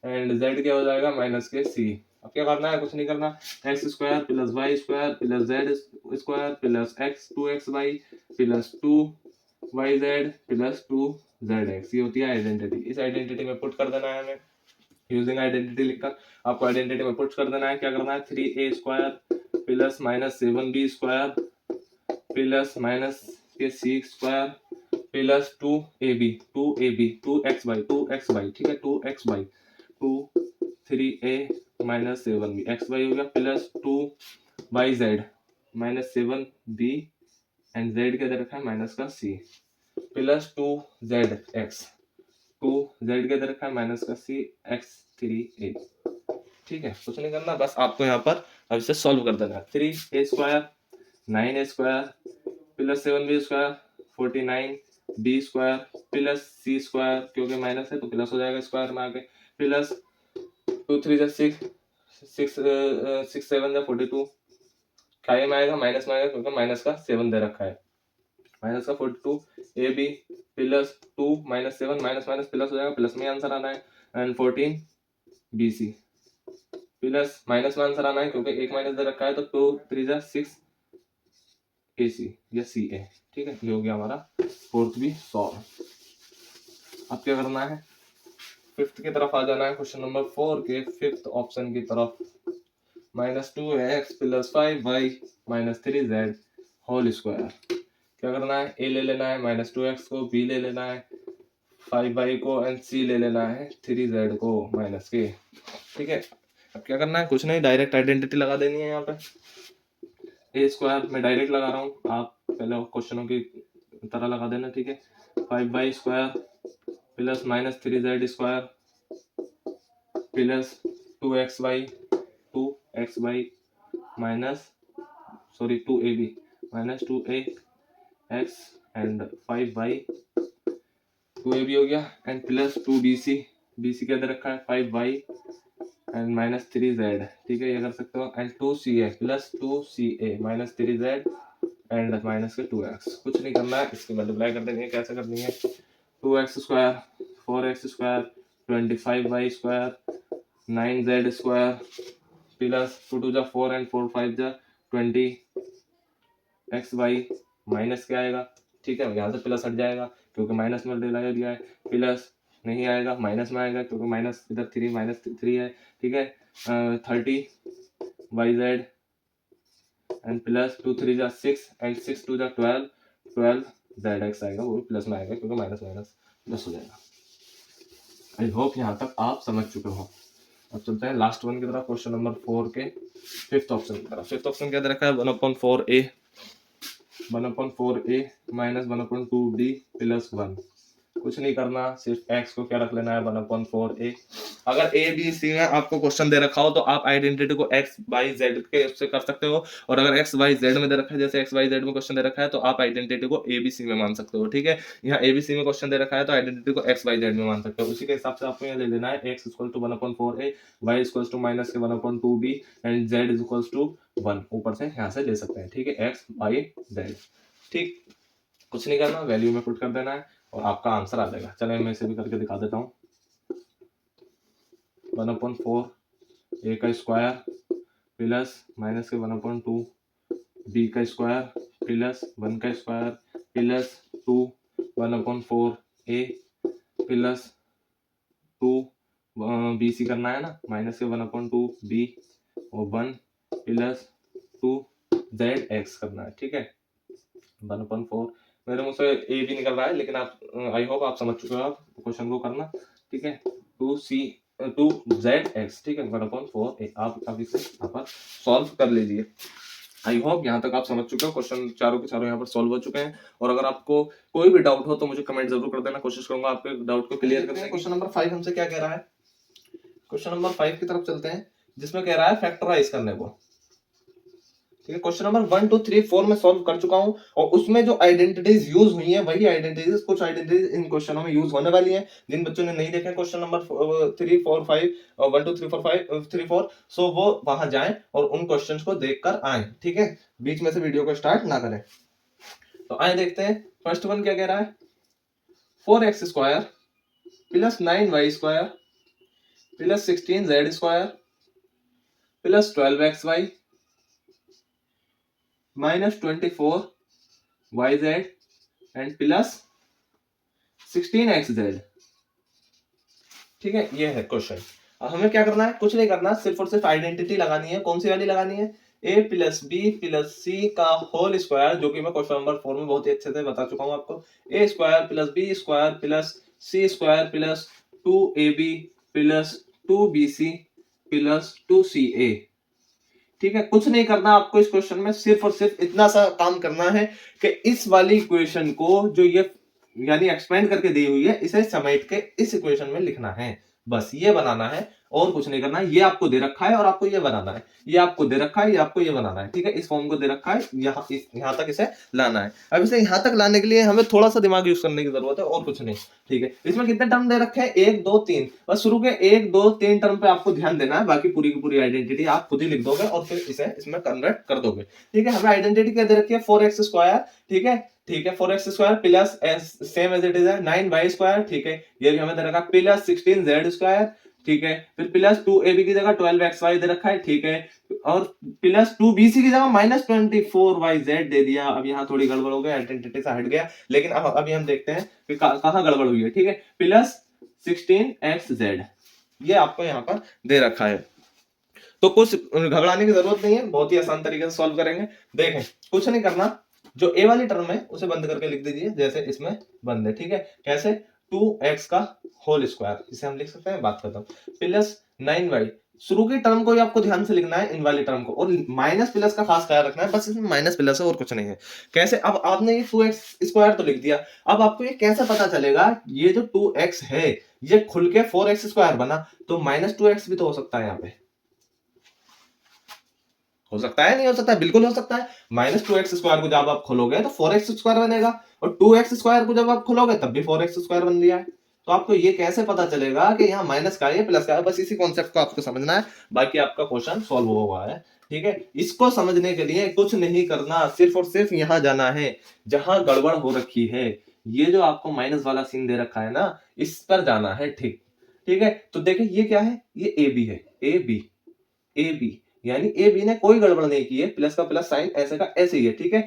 एंड z क्या हो जाएगा -c। अब क्या करना है, कुछ नहीं करना, x square plus Y square plus z square plus x 2xy plus 2yz plus 2zx। ये होती है आइडेंटिटी। इस आइडेंटिटी में पुट कर देना है हमें यूजिंग आइडेंटिटी लिखकर। आपको आइडेंटिटी में पुट कर देना है। क्या करना है 3a square plus -7b square plus minus के c स्क्वायर प्लस 2xy ठीक है 2xy 3a minus 7b xy हो गया plus 2yz -7b and z क्या दे रखा है माइनस का c प्लस 2zx 2z क्या दे रखा है माइनस का c x 3a। ठीक है, कुछ नहीं करना, बस आपको यहाँ पर अब इसे सॉल्व कर देना है। 3a square 9a square plus 7b square 49b square plus c square क्योंकि माइनस है तो प्लस हो जाएगा स्क्वायर में आके प्लस 2 3 जा 6 6 7 जा 42 क्या में आएगा माइनस में आएगा क्योंकि माइनस का 7 दे रखा है माइनस का 42 a b plus 2 minus 7 minus minus plus हो जाएगा, प्लस में आंसर आना है, and 14 b c plus minus में आंसर आना है क्योंकि एक माइनस दे रखा है, तो 2 3 जा 6 ए सी या सी ए। ठीक है, ये हो गया हमारा फोर्थ भी सॉल्व। अब क्या करना है, फिफ्थ की तरफ आ जाना है, क्वेश्चन नंबर 4 के फिफ्थ ऑप्शन की तरफ। -2x plus 5y minus 3z whole square. क्या करना है, ए ले लेना है -2x को, बी ले लेना है 5y को, एंड सी ले लेना है 3z को माइनस के। ठीक है, अब क्या करना है, कुछ नहीं, डायरेक्ट आइडेंटिटी लगा देनी है। यहाँ पे ए स्क्वायर में डायरेक्ट लगा रहा हूँ, आप पहले क्वेश्चनों की तरह लगा देना। ठीक है, 5y square plus minus 3z square plus 2xy minus 2ab minus 2ax and 5y 2ab हो गया, एंड प्लस 2bc, bc क्या दे रखा है 5y एंड माइनस 3z। ठीक है, ये कर सकते हो, and 2ca plus 2ca minus 3z and minus के 2x। कुछ नहीं करना है, इसकी मल्टीप्लाई कर देनी है। कैसे करनी है, 2x square 4x square 25y square 9z square plus 2 2 जा 4 एंड 4 5 जा 20xy माइनस क्या आएगा। ठीक है, यहाँ से प्लस हट जाएगा क्योंकि माइनस में दिया है, प्लस नहीं आएगा, माइनस में आएगा क्योंकि माइनस इधर 3 माइनस 3 है। ठीक है, 30yz एंड प्लस 2 3 जा 6 एंड 6 2 जा 12zx आएगा, वो भी प्लस में आएगा क्योंकि माइनस माइनस प्लस हो जाएगा। आई होप यहाँ तक आप समझ चुके हो। अब चलते हैं लास्ट वन की तरफ, क्वेश्चन नंबर 4 के फिफ्थ ऑप्शन की तरफ। फिफ्थ ऑप्शन क्या दे रखा है, 1/4a माइनस 1/2b प्लस 1। कुछ नहीं करना, सिर्फ x को क्या रख लेना है 1/4a। अगर a b c में आपको क्वेश्चन दे रखा हो तो आप आइडेंटिटी को x y z के उससे कर सकते हो, और अगर x y z में दे रखा है, जैसे x y z में क्वेश्चन दे रखा है, तो आप आइडेंटिटी को a b c में मान सकते हो। ठीक है, यहाँ a b c में क्वेश्चन दे रखा है तो आइडेंटिटी को x y z में मान सकते हो। उसी के हिसाब से आपको यहाँ ले लेना है, x = 1/4a, y = माइनस के 1/2b एंड z = 1। ऊपर से यहाँ से ले सकते हैं। ठीक है, x y z। ठीक, कुछ नहीं करना, वैल्यू में पुट कर देना है और आपका आंसर आ जाएगा। चलिए मैं इसे भी करके दिखा देता हूँ। 1/4 a का स्क्वायर प्लस माइनस के 1/2 b का स्क्वायर प्लस 1 का square plus 2 1/4 a plus 2 bc करना है ना, माइनस के 1/2 b और 1 प्लस 2 zx करना है। ठीक है, 1/4 मेरे मुंह से ए भी निकल रहा है, लेकिन आप आई होप आप समझ चुके हो आप क्वेश्चन को करना। ठीक है, 2zx। ठीक है, 1/4a। आप इसे यहाँ पर सॉल्व कर लीजिए। आई होप यहाँ तक आप समझ चुके हो, क्वेश्चन चारों के चारों यहाँ पर सॉल्व हो चुके हैं। और अगर आपको कोई भी डाउट हो तो मुझे कमेंट जरूर कर देना, कोशिश करूंगा आपके डाउट को क्लियर करने की। क्वेश्चन नंबर 5 हमसे क्या कह रहा है, क्वेश्चन नंबर 5 की तरफ चलते हैं, जिसमें कह रहा है फैक्टराइज करने को। ठीक है, क्वेश्चन नंबर 1 2 3 4 में सॉल्व कर चुका हूं, और उसमें जो आइडेंटिटीज यूज हुई हैं वही आइडेंटिटीज, कुछ आइडेंटिटीज इन क्वेश्चनों में यूज होने वाली हैं। जिन बच्चों ने नहीं देखा क्वेश्चन नंबर 3 4 5 1 2 3 4 5 3 4, सो वो वहां जाएं और उन क्वेश्चंस को देखकर आए। ठीक है, बीच में से वीडियो को स्टार्ट ना करें। तो आए देखते हैं, फर्स्ट वन क्या कह रहा है, 4x square plus 9y square plus 16z square plus 12xy minus 24yz and plus 16xz। ठीक है, ये है क्वेश्चन। अब हमें क्या करना है, कुछ नहीं करना, सिर्फ और सिर्फ आइडेंटिटी लगानी है। कौन सी वाली लगानी है, a plus B plus C का होल स्क्वायर, जो कि मैं क्वेश्चन नंबर 4 में बहुत ही अच्छे से बता चुका हूं आपको। a square plus B square plus C square plus 2ab plus 2bc plus 2ca। ठीक है, कुछ नहीं करना आपको इस क्वेश्चन में, सिर्फ और सिर्फ इतना सा काम करना है कि इस वाली इक्वेशन को जो ये यानी एक्सपेंड करके दी हुई है, इसे समेट के इस इक्वेशन में लिखना है, बस ये बनाना है। और कुछ नहीं करना है। ये आपको दे रखा है और आपको ये बनाना है, ये आपको दे रखा है, ये आपको ये बनाना है, ठीक है। इस फॉर्म को दे रखा है, यहाँ तक इसे लाना है। अब इसे यहाँ तक लाने के लिए हमें थोड़ा सा दिमाग यूज करने की जरूरत है और कुछ नहीं, ठीक है। इसमें कितने टर्म दे रखे हैं, 1 2 3, बस शुरू के 1 2 3 टर्म पे आपको ध्यान देना है, बाकी पूरी की पूरी आइडेंटिटी आप खुद ही लिख दोगे और फिर इसे इसमें कन्वर्ट कर दोगे, ठीक है। हमें आइडेंटिटी क्या दे रखी है, 4x², ठीक है, ठीक है, 4x² plus same as it is है 9y², ठीक है, ये भी हमें दे रखा प्लस 16z², ठीक है, फिर प्लस 2ab की जगह 12xy दे रखा है, ठीक है, और प्लस 2bc की जगह माइनस 24yz दे दिया। अब यहाँ थोड़ी गड़बड़ हो गई, आइडेंटिटी से हट गया, लेकिन अब अभी हम देखते हैं कि कहाँ गड़बड़ हुई है, ठीक है। प्लस 16xz ये आपको यहाँ पर दे रखा है, तो कुछ घबराने की जरूरत नहीं है, बहुत ही आसान तरीके से सॉल्व करेंगे। देखें, कुछ नहीं करना, जो ए वाली टर्म है उसे बंद करके लिख दीजिए, जैसे इसमें बंद है, ठीक है। कैसे, 2x का होल स्क्वायर, इसे हम लिख सकते हैं, बात खत्म, प्लस 9y, शुरू की टर्म को ही आपको ध्यान से लिखना है, इन वाली टर्म को, और माइनस प्लस का खास ख्याल रखना है, बस इसमें माइनस प्लस है और कुछ नहीं है। कैसे, अब आपने ये 2x² तो लिख दिया, अब आपको ये कैसे पता चलेगा ये जो 2x है ये खुल के 4x² बना, तो माइनस 2x भी तो हो सकता है, यहाँ पे हो सकता है, नहीं हो सकता है, बिल्कुल हो सकता है। माइनस 2x² को जब आप खोलोगे तो 4x² बनेगा, और 2x² को जब आप खोलोगे तब भी 4x² बन दिया है। तो आपको ये कैसे पता चलेगा कि यहाँ माइनस का है प्लस का है, बस इसी कॉन्सेप्ट को आपको समझना है, बाकी आपका क्वेश्चन सॉल्व हुआ है, ठीक है। इसको समझने के लिए कुछ नहीं करना, सिर्फ और सिर्फ यहाँ जाना है जहां गड़बड़ हो रखी है, ये जो आपको माइनस वाला सीन दे रखा है ना, इस पर जाना है, ठीक, ठीक है। तो देखिए ये क्या है, ये ए बी है, ए बी यानी ए बी ने कोई गड़बड़ नहीं की है, प्लस का प्लस साइन ऐसे का ऐसे ही है, ठीक है।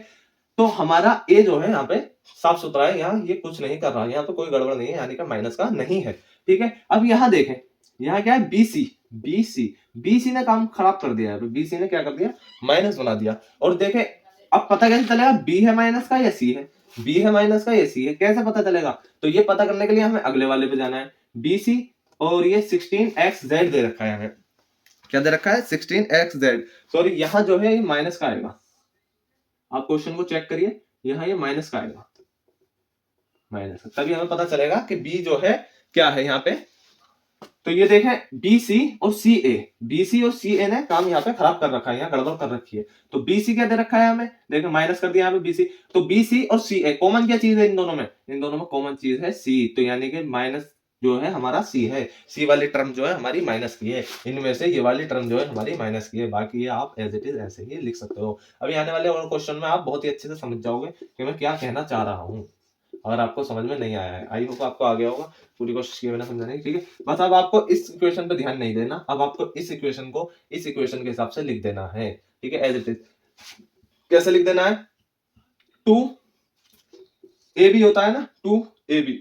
तो हमारा ए जो है यहाँ पे साफ सुथरा है, यहाँ ये कुछ नहीं कर रहा है, यहाँ पे कोई गड़बड़ नहीं है, यानी कि माइनस का नहीं है, ठीक है। अब यहाँ देखें, यहाँ क्या है, बीसी ने काम खराब कर दिया है, बीसी ने क्या कर दिया, माइनस बना दिया। और देखें, अब पता कैसे चलेगा बी है माइनस का या सी है, बी है माइनस का या सी है, कैसे पता चलेगा, तो ये पता करने के लिए हमें अगले वाले पे जाना है, बीसी, और ये 16xz दे रखा है, हमें क्या दे रखा है, 16xz, सॉरी यहाँ जो है ये माइनस का आएगा, आप क्वेश्चन को चेक करिए, यहाँ ये माइनस का आएगा, माइनस, तभी हमें पता चलेगा कि बी जो है क्या है यहाँ पे। तो ये देखें, बीसी और सी ए ने काम यहाँ पे खराब कर रखा है, यहाँ गड़बड़ कर रखी है। तो बीसी क्या दे रखा है हमें, देखें माइनस कर दिया यहाँ पे बीसी, तो बीसी और सी ए कॉमन क्या चीज है इन दोनों में कॉमन चीज है सी, तो यानी कि माइनस जो है हमारा सी है, सी वाली टर्म जो है हमारी माइनस की है, इनमें से ये वाली टर्म जो है हमारी माइनस की है, बाकी ये आप एज इट इज ऐसे ही लिख सकते हो। अभी आने वाले और क्वेश्चन में आप बहुत ही अच्छे से समझ जाओगे कि मैं क्या कहना चाह रहा हूँ, अगर आपको समझ में नहीं आया है, आई होप आपको आ गया होगा, पूरी कोशिश किए बिना समझाने की, ठीक है। बस अब आपको इस इक्वेशन पे ध्यान नहीं देना, अब आपको इस इक्वेशन को इस इक्वेशन के हिसाब से लिख देना है, ठीक है, एज इट इज। कैसे लिख देना है, 2ab होता है ना, 2ab,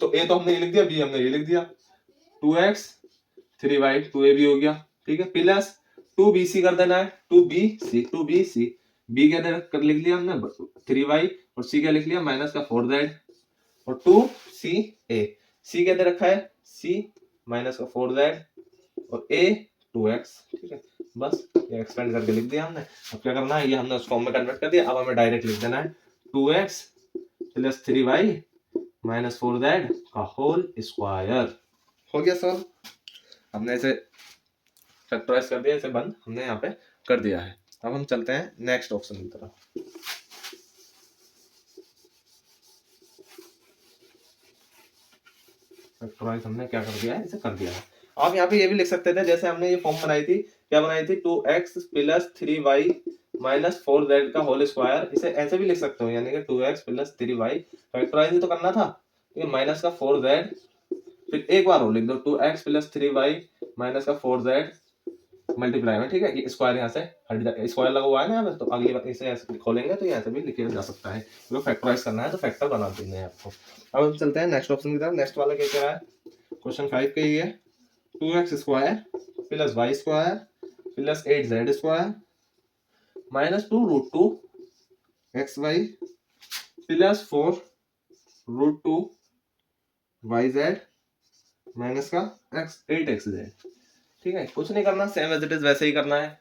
तो a तो हमने ये लिख दिया, b हमने ये लिख दिया, 2x 3y 2ab हो गया, ठीक है, प्लस 2bc कर देना है, 2bc b क्या कर लिख लिया हमने 3y, और c क्या लिख लिया माइनस का 4z, और 2c क्या दे रखा है, c माइनस का 4z, और a 2x, ठीक है, बस ये एक्सपेंड करके लिख दिया हमने। अब क्या करना है, ये हमने उस फॉर्म में कन्वर्ट कर दिया, अब हमें डायरेक्ट लिख देना है 2x plus 3y minus 4z का होल स्क्वायर, हो गया सर। हमने इसे फैक्टराइज कर दिया, इसे बंद हमने यहाँ पे कर दिया है। अब हम चलते हैं नेक्स्ट ऑप्शन की तरफ। फैक्टराइज हमने क्या कर दिया है, इसे कर दिया है। आप यहाँ पे ये भी लिख सकते थे, जैसे हमने ये फॉर्म बनाई थी, क्या बनाई थी, 2x plus 3y minus 4z का होल स्क्वायर, इसे ऐसे भी लिख सकते हो, यानी कि 2x प्लस 3y, फैक्टराइज ही तो करना था, ये माइनस का 4z, फिर एक बार और लिख दो 2x प्लस 3y माइनस का 4z मल्टीप्लाई में, ठीक है, ये स्क्वायर यहाँ से हट जाए, स्क्वायर लगा हुआ है ना यहाँ पे, तो अगली बार इसे ऐसे खोलेंगे तो यहाँ से भी लिखा जा सकता है, क्योंकि फैक्टराइज करना है तो फैक्टर बना देंगे आपको। अब हम चलते हैं नेक्स्ट ऑप्शन की तरफ। नेक्स्ट वाला क्या क्या है, क्वेश्चन 5 का ही है, 2x square plus y square plus 8z square minus 2√2 xy plus 4√2 yz minus का 8xz, ठीक है। कुछ नहीं करना, सेम एज इट इज वैसे ही करना है,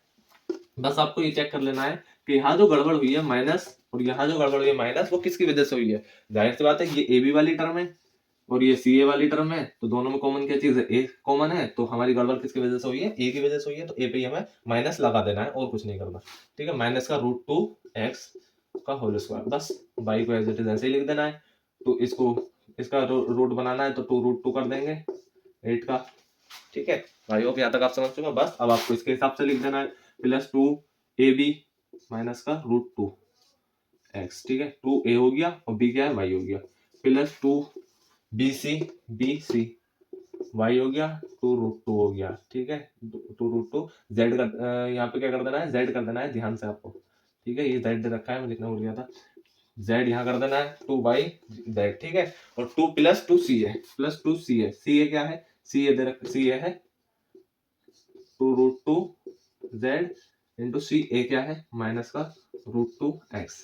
बस आपको ये चेक कर लेना है कि यहाँ जो गड़बड़ हुई है माइनस, और यहाँ जो गड़बड़ हुई है माइनस, वो किसकी वजह से हुई है। जाहिर सी बात है ये ए बी वाली टर्म है, और ये सी ए वाली टर्म है, तो दोनों में कॉमन क्या चीज है, ए कॉमन है, तो हमारी गड़बड़ किसकी वजह से हुई है, ए की वजह से हुई है, तो ए पे हमें माइनस लगा देना है और कुछ नहीं करना, ठीक है। माइनस का रूट टू एक्स का होल स्क्वायर, बस बाई को एज इट इज ऐसे ही लिख देना है। तो इसको इसका रूट बनाना है तो टू रूट टू कर देंगे 8 का, ठीक है भाई। होप यहाँ तक आप समझ चुके हैं। बस अब आपको इसके हिसाब से लिख देना है, plus two a b minus का रूट टू एक्स, ठीक है। टू ए हो गया और बी क्या है, वाई हो गया, plus two b c y हो गया, टू रूट टू हो गया, ठीक है। टू रूट टू जेड का यहाँ पे क्या कर देना है, जेड कर देना है, ध्यान से आपको, ठीक है। ये जेड दे रखा है, मैं लिखना भूल गया था, जेड यहाँ कर देना है, टू बाई जेड, ठीक है। और टू प्लस टू सी है, प्लस टू सी है, सी ए क्या है, सी ए दे रख, सी ए है two root two Z into C A क्या है, माइनस का रूट टू एक्स।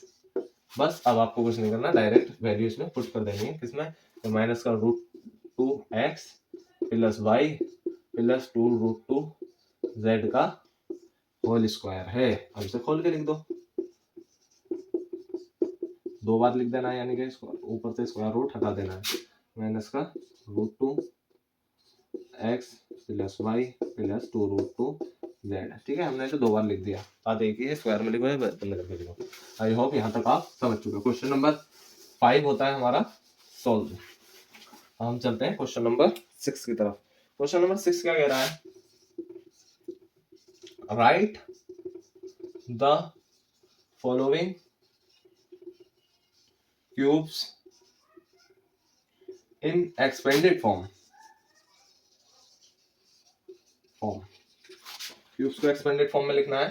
बस अब आपको कुछ नहीं करना, डायरेक्ट वैल्यू इसमें पुट कर देनी है, किसमें, तो माइनस का root two x plus y plus two root two z का होल स्क्वायर है। अब इसे खोल के लिख दो, दो बार लिख देना है, यानी कि इसको ऊपर से स्क्वायर रूट हटा देना है, माइनस का root two x plus y plus two root two z, ठीक है। हमने इसे दो बार लिख दिया, बात एक ही है, स्क्वायर में लिखो या बंद करके लिखो। आई होप यहाँ तक आप समझ चुके हो। क्वेश्चन नंबर 5 होता है हमारा सॉल्व। हम चलते हैं क्वेश्चन नंबर 6 की तरफ। क्वेश्चन नंबर 6 क्या कह रहा है, right the following cubes in expanded form. Cubes को एक्सपेंडेड फॉर्म में लिखना है,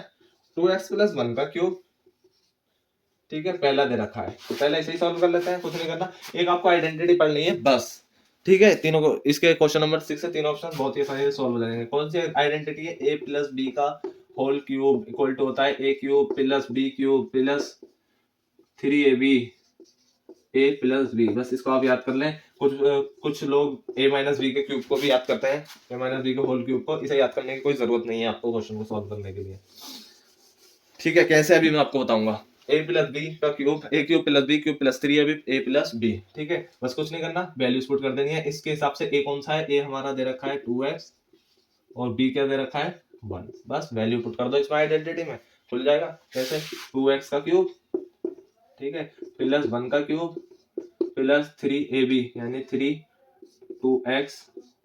2x प्लस 1 का क्यूब, ठीक है, पहला दे रखा है, तो पहले ऐसे ही सॉल्व कर लेते हैं, कुछ नहीं करना। एक आपको आइडेंटिटी पढ़नी है बस, ठीक है। तीनों को, इसके क्वेश्चन नंबर 6 से तीनों ऑप्शन बहुत ही आसानी से सॉल्व हो जाएंगे। कौन सी आइडेंटिटी है, a प्लस बी का होल क्यूब इक्वल टू होता है a cube plus b cube plus 3ab a plus b। बस इसको आप याद कर लें। कुछ लोग a माइनस बी के क्यूब को भी याद करते हैं, a माइनस बी के होल क्यूब को, इसे याद करने की कोई जरूरत नहीं है आपको क्वेश्चन को सॉल्व करने के लिए, ठीक है। कैसे, अभी मैं आपको बताऊंगा। a प्लस बी का cube, a cube plus b cube plus 3ab a plus b, ठीक है। बस कुछ नहीं करना, वैल्यूज पुट कर देनी है। इसके हिसाब से a कौन सा है, a हमारा दे रखा है 2x और b क्या दे रखा है 1, बस वैल्यू पुट कर दो इसमें, आइडेंटिटी में खुल जाएगा। कैसे, 2x का क्यूब, ठीक है, प्लस 1 का क्यूब प्लस 3ab यानी 3 2x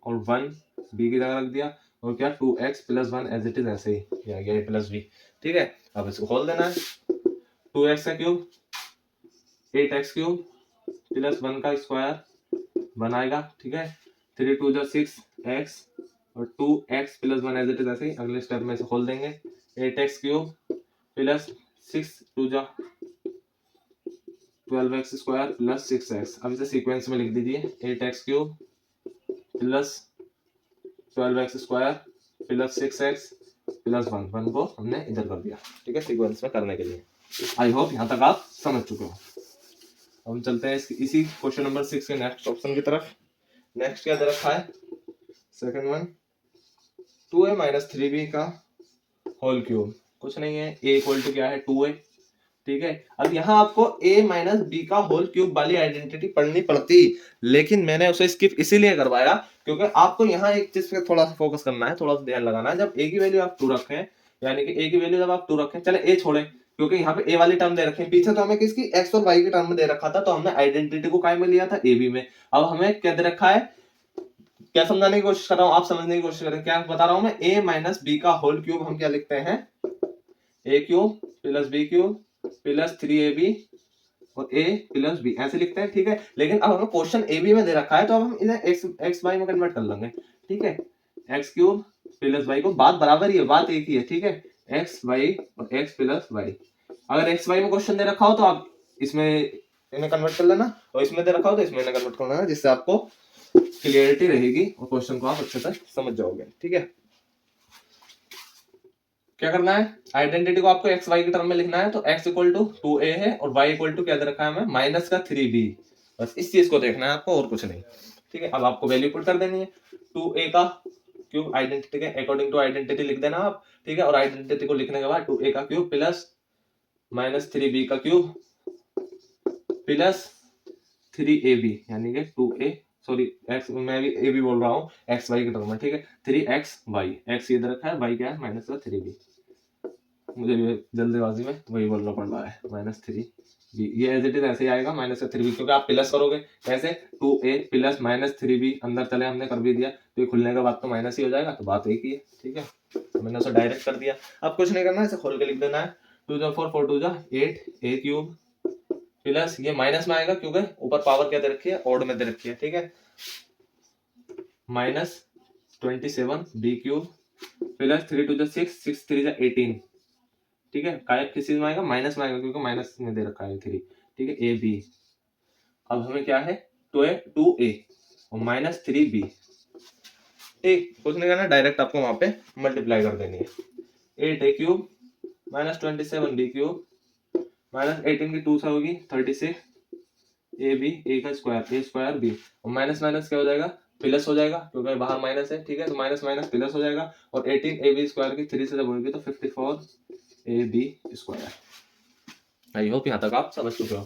और 1 b की जगह रख दिया, और क्या 2x plus 1 as it is ऐसे ही आ गया a प्लस b, ठीक है। अब इसको खोल देना है, 2x का क्यूब 8x क्यूब प्लस 1 का स्क्वायर बनाएगा, ठीक है। 3 2 जा 6x और 2x plus 1 as it is ऐसे ही अगले स्टेप में इसे खोल देंगे, 8x क्यूब प्लस 6 2 जा 12x स्क्वायर प्लस 6x। अब इसे सीक्वेंस में लिख दीजिए, 8x cube plus 12x square plus 6x plus 1 को हमने इधर कर दिया, ठीक है, सीक्वेंस में करने के लिए। आई होप यहाँ तक आप समझ चुके हो। हम चलते हैं इसी क्वेश्चन नंबर 6 के नेक्स्ट ऑप्शन की तरफ। नेक्स्ट क्या दे रखा है, second one, 2a minus 3b का होल क्यूब, कुछ नहीं है, a इक्वल टू क्या है 2a, ठीक है। अब यहाँ आपको a माइनस बी का होल क्यूब वाली आइडेंटिटी पढ़नी पड़ती, लेकिन मैंने उसे स्किप इसीलिए करवाया क्योंकि आपको यहाँ एक चीज पे थोड़ा सा फोकस करना है, थोड़ा सा ध्यान लगाना है। जब a की वैल्यू आप 2 रखें, यानी कि a की वैल्यू जब आप 2 रखें, चले a छोड़े क्योंकि यहाँ पे a वाली टर्म दे रखी है, पीछे तो हमें किसकी x और y की टर्म में दे रखा था, तो हमने आइडेंटिटी को काय में लिया था, a b में। अब हमें क्या दे रखा है, क्या समझाने की कोशिश कर रहा हूँ, आप समझने की कोशिश करें, क्या बता रहा हूँ मैं, a माइनस बी का होल क्यूब हम क्या लिखते हैं, a cube plus b cube plus 3ab और a प्लस बी ऐसे लिखते हैं, ठीक है। लेकिन अब हमें क्वेश्चन ए बी में दे रखा है, तो अब हम इन्हें एक्स वाई में कन्वर्ट कर लेंगे, ठीक है। एक्स क्यूब प्लस वाई को, बात बराबर ही है, बात एक ही है, ठीक है, एक्स वाई और एक्स प्लस वाई। अगर एक्स वाई में क्वेश्चन दे रखा हो तो आप इसमें इन्हें कन्वर्ट कर लेना, और इसमें दे रखा हो तो इसमें इन्हें कन्वर्ट कर लेना, जिससे आपको क्लियरिटी रहेगी और क्वेश्चन को आप अच्छे से समझ जाओगे, ठीक है। क्या करना है, आइडेंटिटी को आपको एक्स वाई की टर्म में लिखना है, तो x इक्वल टू 2a है और y इक्वल टू क्या दे रखा है हमें, माइनस का 3b, बस इस चीज को देखना है आपको और कुछ नहीं, ठीक है। अब आपको वैल्यू पुट कर देनी है, 2a का क्यूब आइडेंटिटी के अकॉर्डिंग टू आइडेंटिटी लिख देना आप, ठीक है। और आइडेंटिटी को लिखने के बाद 2a का क्यूब प्लस माइनस 3b का क्यूब प्लस 3ab यानी कि 2a सॉरी एक्स, मैं भी ए भी बोल रहा हूँ एक्स वाई के टर्म में, ठीक है। 3xy, एक्स इधर रखा है, वाई क्या है माइनस का 3b, मुझे भी जल्दीबाजी में वही बोलना पड़ रहा है, -3b। ये एज इट इज ऐसे ही आएगा -3b, क्योंकि आप प्लस करोगे कैसे, 2a प्लस -3b, अंदर चले हमने कर भी दिया, तो ये खुलने के बाद तो माइनस ही हो जाएगा, तो बात एक ही है, ठीक है। तो मैंने उसे डायरेक्ट कर दिया। अब कुछ नहीं करना, इसे खोल के लिख देना है, 2 जा 4, 4 2 जा 8, a क्यूब प्लस ये माइनस में आएगा क्योंकि ऊपर पावर क्या दे रखी है, ऑड में दे रखी है, ठीक है, -27 b क्यूब प्लस 3 2 जा 6, 6 3 जा 18, ठीक है। काय किस चीज में आएगा, माइनस में आएगा, क्योंकि माइनस में दे रखा है 3, ठीक है, ए बी। अब हमें क्या है, 2a और -3b, ठीक, कुछ नहीं करना, डायरेक्ट आपको वहां पे मल्टीप्लाई कर देनी है। 8a क्यूब -27b क्यूब -18 की 2 से होगी 36, ए बी, ए का स्क्वायर, ए स्क्वायर बी, और माइनस माइनस क्या हो जाएगा, प्लस हो जाएगा, क्योंकि बाहर माइनस है, ठीक है, तो माइनस माइनस प्लस हो जाएगा, और 18 ए बी स्क्वायर की 3 से जब होगी तो 54 a b square. I hope यहाँ तक आप समझ चुके हो।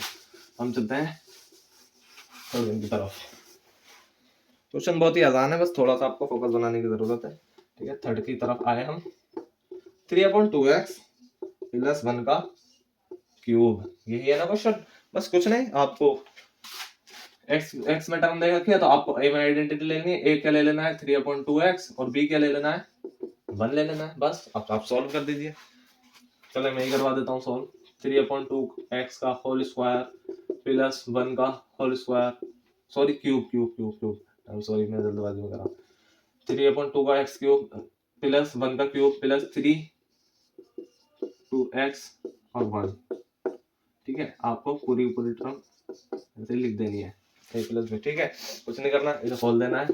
हम चलते हैं थर्ड की तरफ। क्वेश्चन बहुत ही आसान है, बस थोड़ा सा आपको फोकस बनाने की जरूरत है, ठीक है। थर्ड की तरफ आए हम, 3/2x प्लस 1 का क्यूब, यही है ना क्वेश्चन। बस कुछ नहीं, आपको x में टर्म देगा क्या, तो आपको a में आइडेंटिटी लेनी है, a क्या ले लेना है 3/2x, और b क्या ले लेना है 1 ले लेना है, बस अब आप सॉल्व कर दीजिए। चलो मैं ही करवा देता हूँ सॉल्व। 3/2x का होल स्क्वायर प्लस 1 का whole square, sorry cube cube cube cube, I am sorry, मैं जल्दबाजी में कर रहा हूँ। 3/2 का x क्यूब प्लस 1 का क्यूब प्लस 3 2x और 1, ठीक है। आपको पूरी पूरी टर्म ऐसे लिख देनी है, a प्लस b, ठीक है। कुछ नहीं करना, इसे खोल देना है,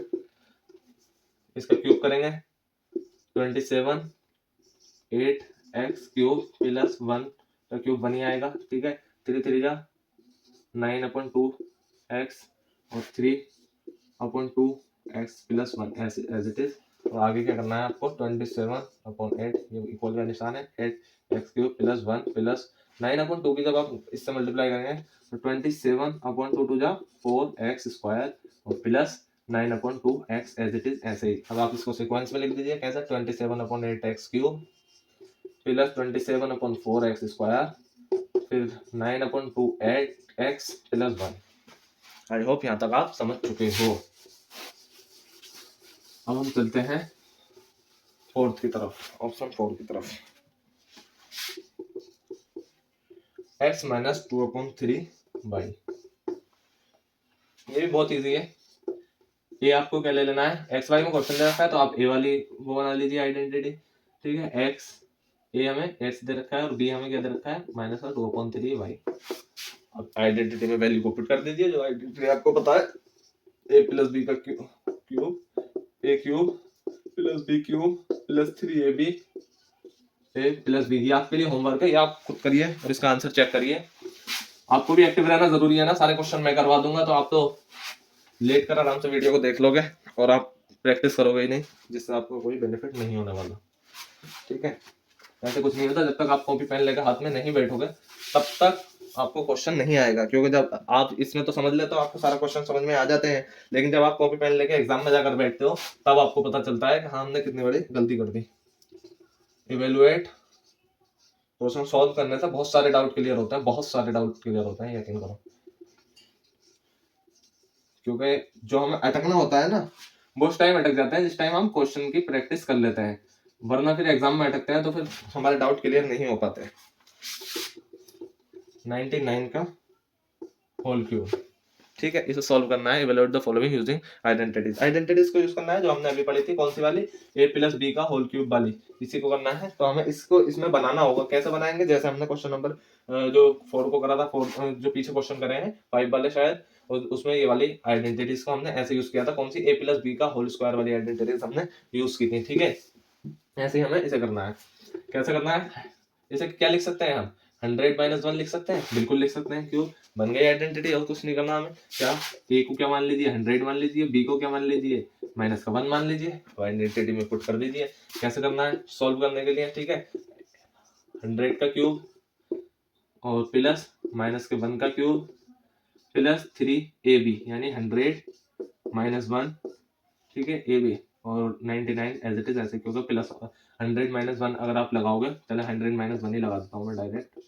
इसका क्यूब करेंगे 27 8x क्यूब प्लस 1 का क्यूब 1 ही आएगा, ठीक है। 3 3 जा 9/2x और 3/2x plus 1 as it is. और आगे क्या करना है आपको, 27/8, ये इक्वल का निशान है, 8x क्यूब प्लस 1 प्लस 9/2 की जब आप इससे मल्टीप्लाई करेंगे तो 27/2 2 जा 4x स्क्वायर और plus 9/2x as it is ऐसे ही। अब आप इसको सीक्वेंस में लिख दीजिए कैसा, 27/8x cube plus 27/4x square फिर 9/2x प्लस 1। आई होप यहाँ तक आप समझ चुके हो। अब हम चलते हैं फोर्थ की तरफ, ऑप्शन 4 की तरफ। x - 2/3y, ये भी बहुत इजी है। ये आपको क्या ले लेना है, एक्स वाई में क्वेश्चन दे रखा है तो आप ए वाली वो बना लीजिए आइडेंटिटी, ठीक है। एक्स ए हमें एक्स दे रखा है और बी हमें क्या दे रखा है -2/3y। अब आइडेंटिटी में वैल्यू को पुट कर दीजिए, जो आइडेंटिटी आपको पता है, a प्लस बी का cube a cube plus b cube plus 3ab a plus b. ये आपके लिए होमवर्क है, ये आप खुद करिए और इसका आंसर चेक करिए। आपको भी एक्टिव रहना जरूरी है ना, सारे क्वेश्चन मैं करवा दूंगा तो आप तो लेट कर आराम से वीडियो को देख लोगे और आप प्रैक्टिस करोगे ही नहीं, जिससे आपको कोई बेनिफिट नहीं होने वाला, ठीक है। ऐसे कुछ नहीं होता, जब तक आप कॉपी पेन लेकर हाथ में नहीं बैठोगे तब तक आपको क्वेश्चन नहीं आएगा, क्योंकि जब आप इसमें तो समझ लेते हो, आपको सारा क्वेश्चन समझ में आ जाते हैं, लेकिन जब आप कॉपी पेन लेके एग्जाम में जाकर बैठते हो तब आपको पता चलता है कि हाँ हमने कितनी बड़ी गलती कर दी। इवेलुएट क्वेश्चन सॉल्व करने से बहुत सारे डाउट क्लियर होते हैं, बहुत सारे डाउट क्लियर होते हैं, यकीन करो। क्योंकि जो हमें अटकना होता है ना, वो उस टाइम अटक जाता है जिस टाइम हम क्वेश्चन की प्रैक्टिस कर लेते हैं, वरना फिर एग्जाम में अटकते हैं तो फिर हमारे डाउट क्लियर नहीं हो पाते। 99 का होल क्यूब, ठीक है, इसे सॉल्व करना है। Evaluate the following using identities, identities को यूज करना है जो हमने अभी पढ़ी थी, कौन सी वाली, a प्लस बी का होल क्यूब वाली, इसी को करना है। तो हमें इसको इसमें बनाना होगा, कैसे बनाएंगे, जैसे हमने क्वेश्चन नंबर जो 4 को करा था, 4 जो पीछे क्वेश्चन करे हैं 5 वाले शायद, और उसमें ये वाली आइडेंटिटीज को हमने ऐसे यूज किया था, कौन सी, a प्लस बी का होल स्क्वायर वाली आइडेंटिटीज हमने यूज की थी, ठीक है। ऐसे ही हमें इसे करना है। कैसे करना है, इसे क्या लिख सकते हैं हम, 100 - 1 लिख सकते हैं, बिल्कुल लिख सकते हैं, क्यों, बन गई आइडेंटिटी, और कुछ नहीं करना हमें। क्या, a को क्या मान लीजिए 100 मान लीजिए, b को क्या मान लीजिए -1 मान लीजिए, तो आइडेंटिटी में पुट कर दीजिए। कैसे करना है सॉल्व करने के लिए, ठीक है, 100 का क्यूब और प्लस -1 का क्यूब प्लस 3ab यानी 100 -1, ठीक है, ए बी, और 99 एज इट इज ऐसे, क्योंकि प्लस 100 -1 अगर आप लगाओगे, चलो 100 -1 ही लगा देता हूँ मैं डायरेक्ट,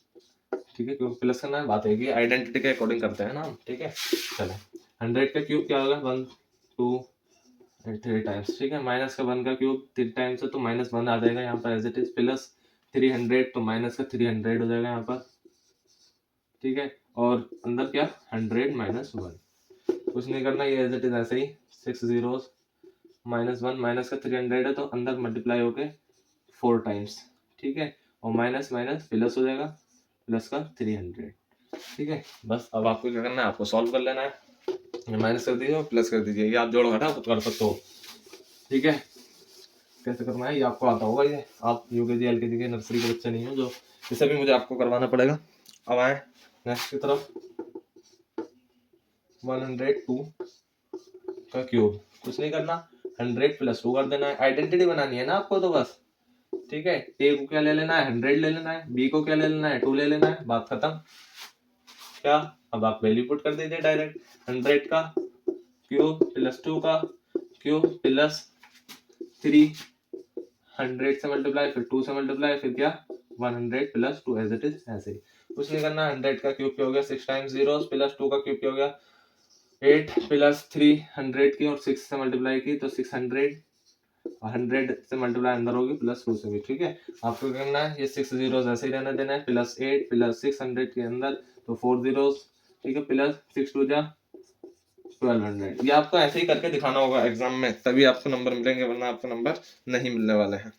ठीक है, क्योंकि प्लस करना है, बात है कि आइडेंटिटी के अकॉर्डिंग करते हैं ना हम, ठीक है। चलो 100 का क्यूब क्या होगा, 1 2 एंड 3 टाइम्स, ठीक है। माइनस का 1 का क्यूब 3 टाइम्स है तो -1 आ जाएगा यहाँ पर एज इट इज, प्लस 300 तो माइनस का 300 हो जाएगा यहाँ पर, ठीक है। और अंदर क्या, 100 -1, कुछ नहीं करना, ये एज इट इज ऐसे ही 6 zeros -1, माइनस का 300 है तो अंदर मल्टीप्लाई होके 4 टाइम्स, ठीक है, और माइनस माइनस प्लस हो जाएगा, प्लस का 300, ठीक है। बस अब आपको क्या करना है, आपको सॉल्व कर लेना है, माइनस कर दीजिए और प्लस कर दीजिए, ये आप जोड़ घटा खुद कर सकते हो, ठीक है। कैसे करना है ये आपको आता होगा, ये आप यूकेजी एलकेजी के नर्सरी के बच्चे नहीं हो जो, इसे भी मुझे आपको करवाना पड़ेगा। अब आए नेक्स्ट की तरफ, 102 का क्यूब, कुछ नहीं करना, 100 + 2 कर देना है, आइडेंटिटी बनानी है ना आपको तो बस, ठीक है। ए को क्या ले लेना है, 100 ले लेना है, बी को क्या ले लेना है, 2 ले लेना है, बात खत्म। क्या, अब आप वैल्यू पुट कर दीजिए डायरेक्ट, 100 का क्यूब + 2 का क्यूब प्लस 3, 100 से मल्टीप्लाई, फिर 2 से मल्टीप्लाई, फिर क्या 100 + 2 एज इट इज ऐसे ही, कुछ नहीं करना। 100 का क्यूब क्या हो गया, 6 टाइम्स zeros, प्लस 2 का क्यूब क्या हो गया 8 + 3 100 की, और 6 से मल्टीप्लाई की तो 600, 100 से मल्टीप्लाई अंदर होगी प्लस 2 से भी, ठीक है। आपको क्या करना है, ये 6 zeros ऐसे ही रहने देना है, प्लस 8 + 600 के अंदर तो 4 zeros, ठीक है, प्लस 6 2 जा 1200, ये आपको ऐसे ही करके दिखाना होगा एग्जाम में, तभी आपको नंबर मिलेंगे, वरना आपको नंबर नहीं मिलने वाले हैं,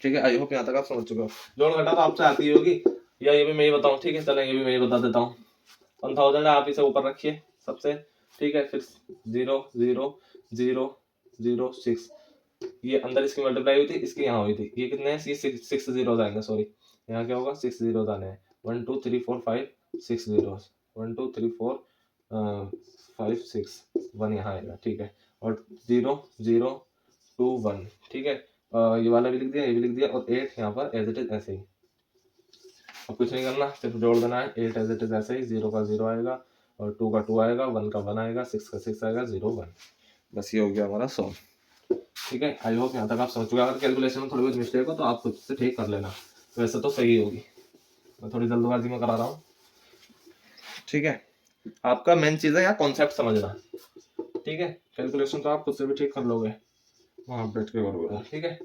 ठीक है। आई होप यहाँ तक आप समझ चुके हो, जोड़ घटा तो आपसे आती होगी, या ये भी मैं ही बताऊँ, ठीक है, चलो ये भी मैं ही बता देता हूँ। 1000 आप इसे ऊपर रखिए सबसे, ठीक है, फिर 0 0 0 0 6, ये अंदर इसकी मल्टीप्लाई हुई थी, इसकी यहाँ हुई थी, ये कितने हैं, ये 6 zeros आएंगे, सॉरी यहाँ क्या होगा 6 zeros आने हैं, 1 2 3 4 5 6 zeros, 1 2 3 4 5 6 1 यहाँ आएगा, ठीक है, और 0 0 2 1, ठीक है। ये वाला भी लिख दिया, ये भी लिख दिया, और 8 यहाँ पर एज इट इज ऐसे ही, अब कुछ नहीं करना, सिर्फ जोड़ देना है, 8 एज इट इज ऐसे ही, 0 का 0 आएगा, और 2 का 2 आएगा, 1 का 1 आएगा, 6 का 6 आएगा, 0 1, बस ये हो गया हमारा सॉल्व, ठीक है। आई होप यहाँ तक आप समझ चुके हैं, अगर कैलकुलेशन में थोड़ी बहुत मिस्टेक हो तो आप खुद से ठीक कर लेना, वैसे तो सही होगी, मैं थोड़ी जल्दबाजी में करा रहा हूँ, ठीक है। आपका मेन चीज़ है यहाँ कॉन्सेप्ट समझना, ठीक है, कैलकुलेशन तो आप खुद से भी ठीक कर लोगे वहाँ बैठ के करोगे, ठीक है।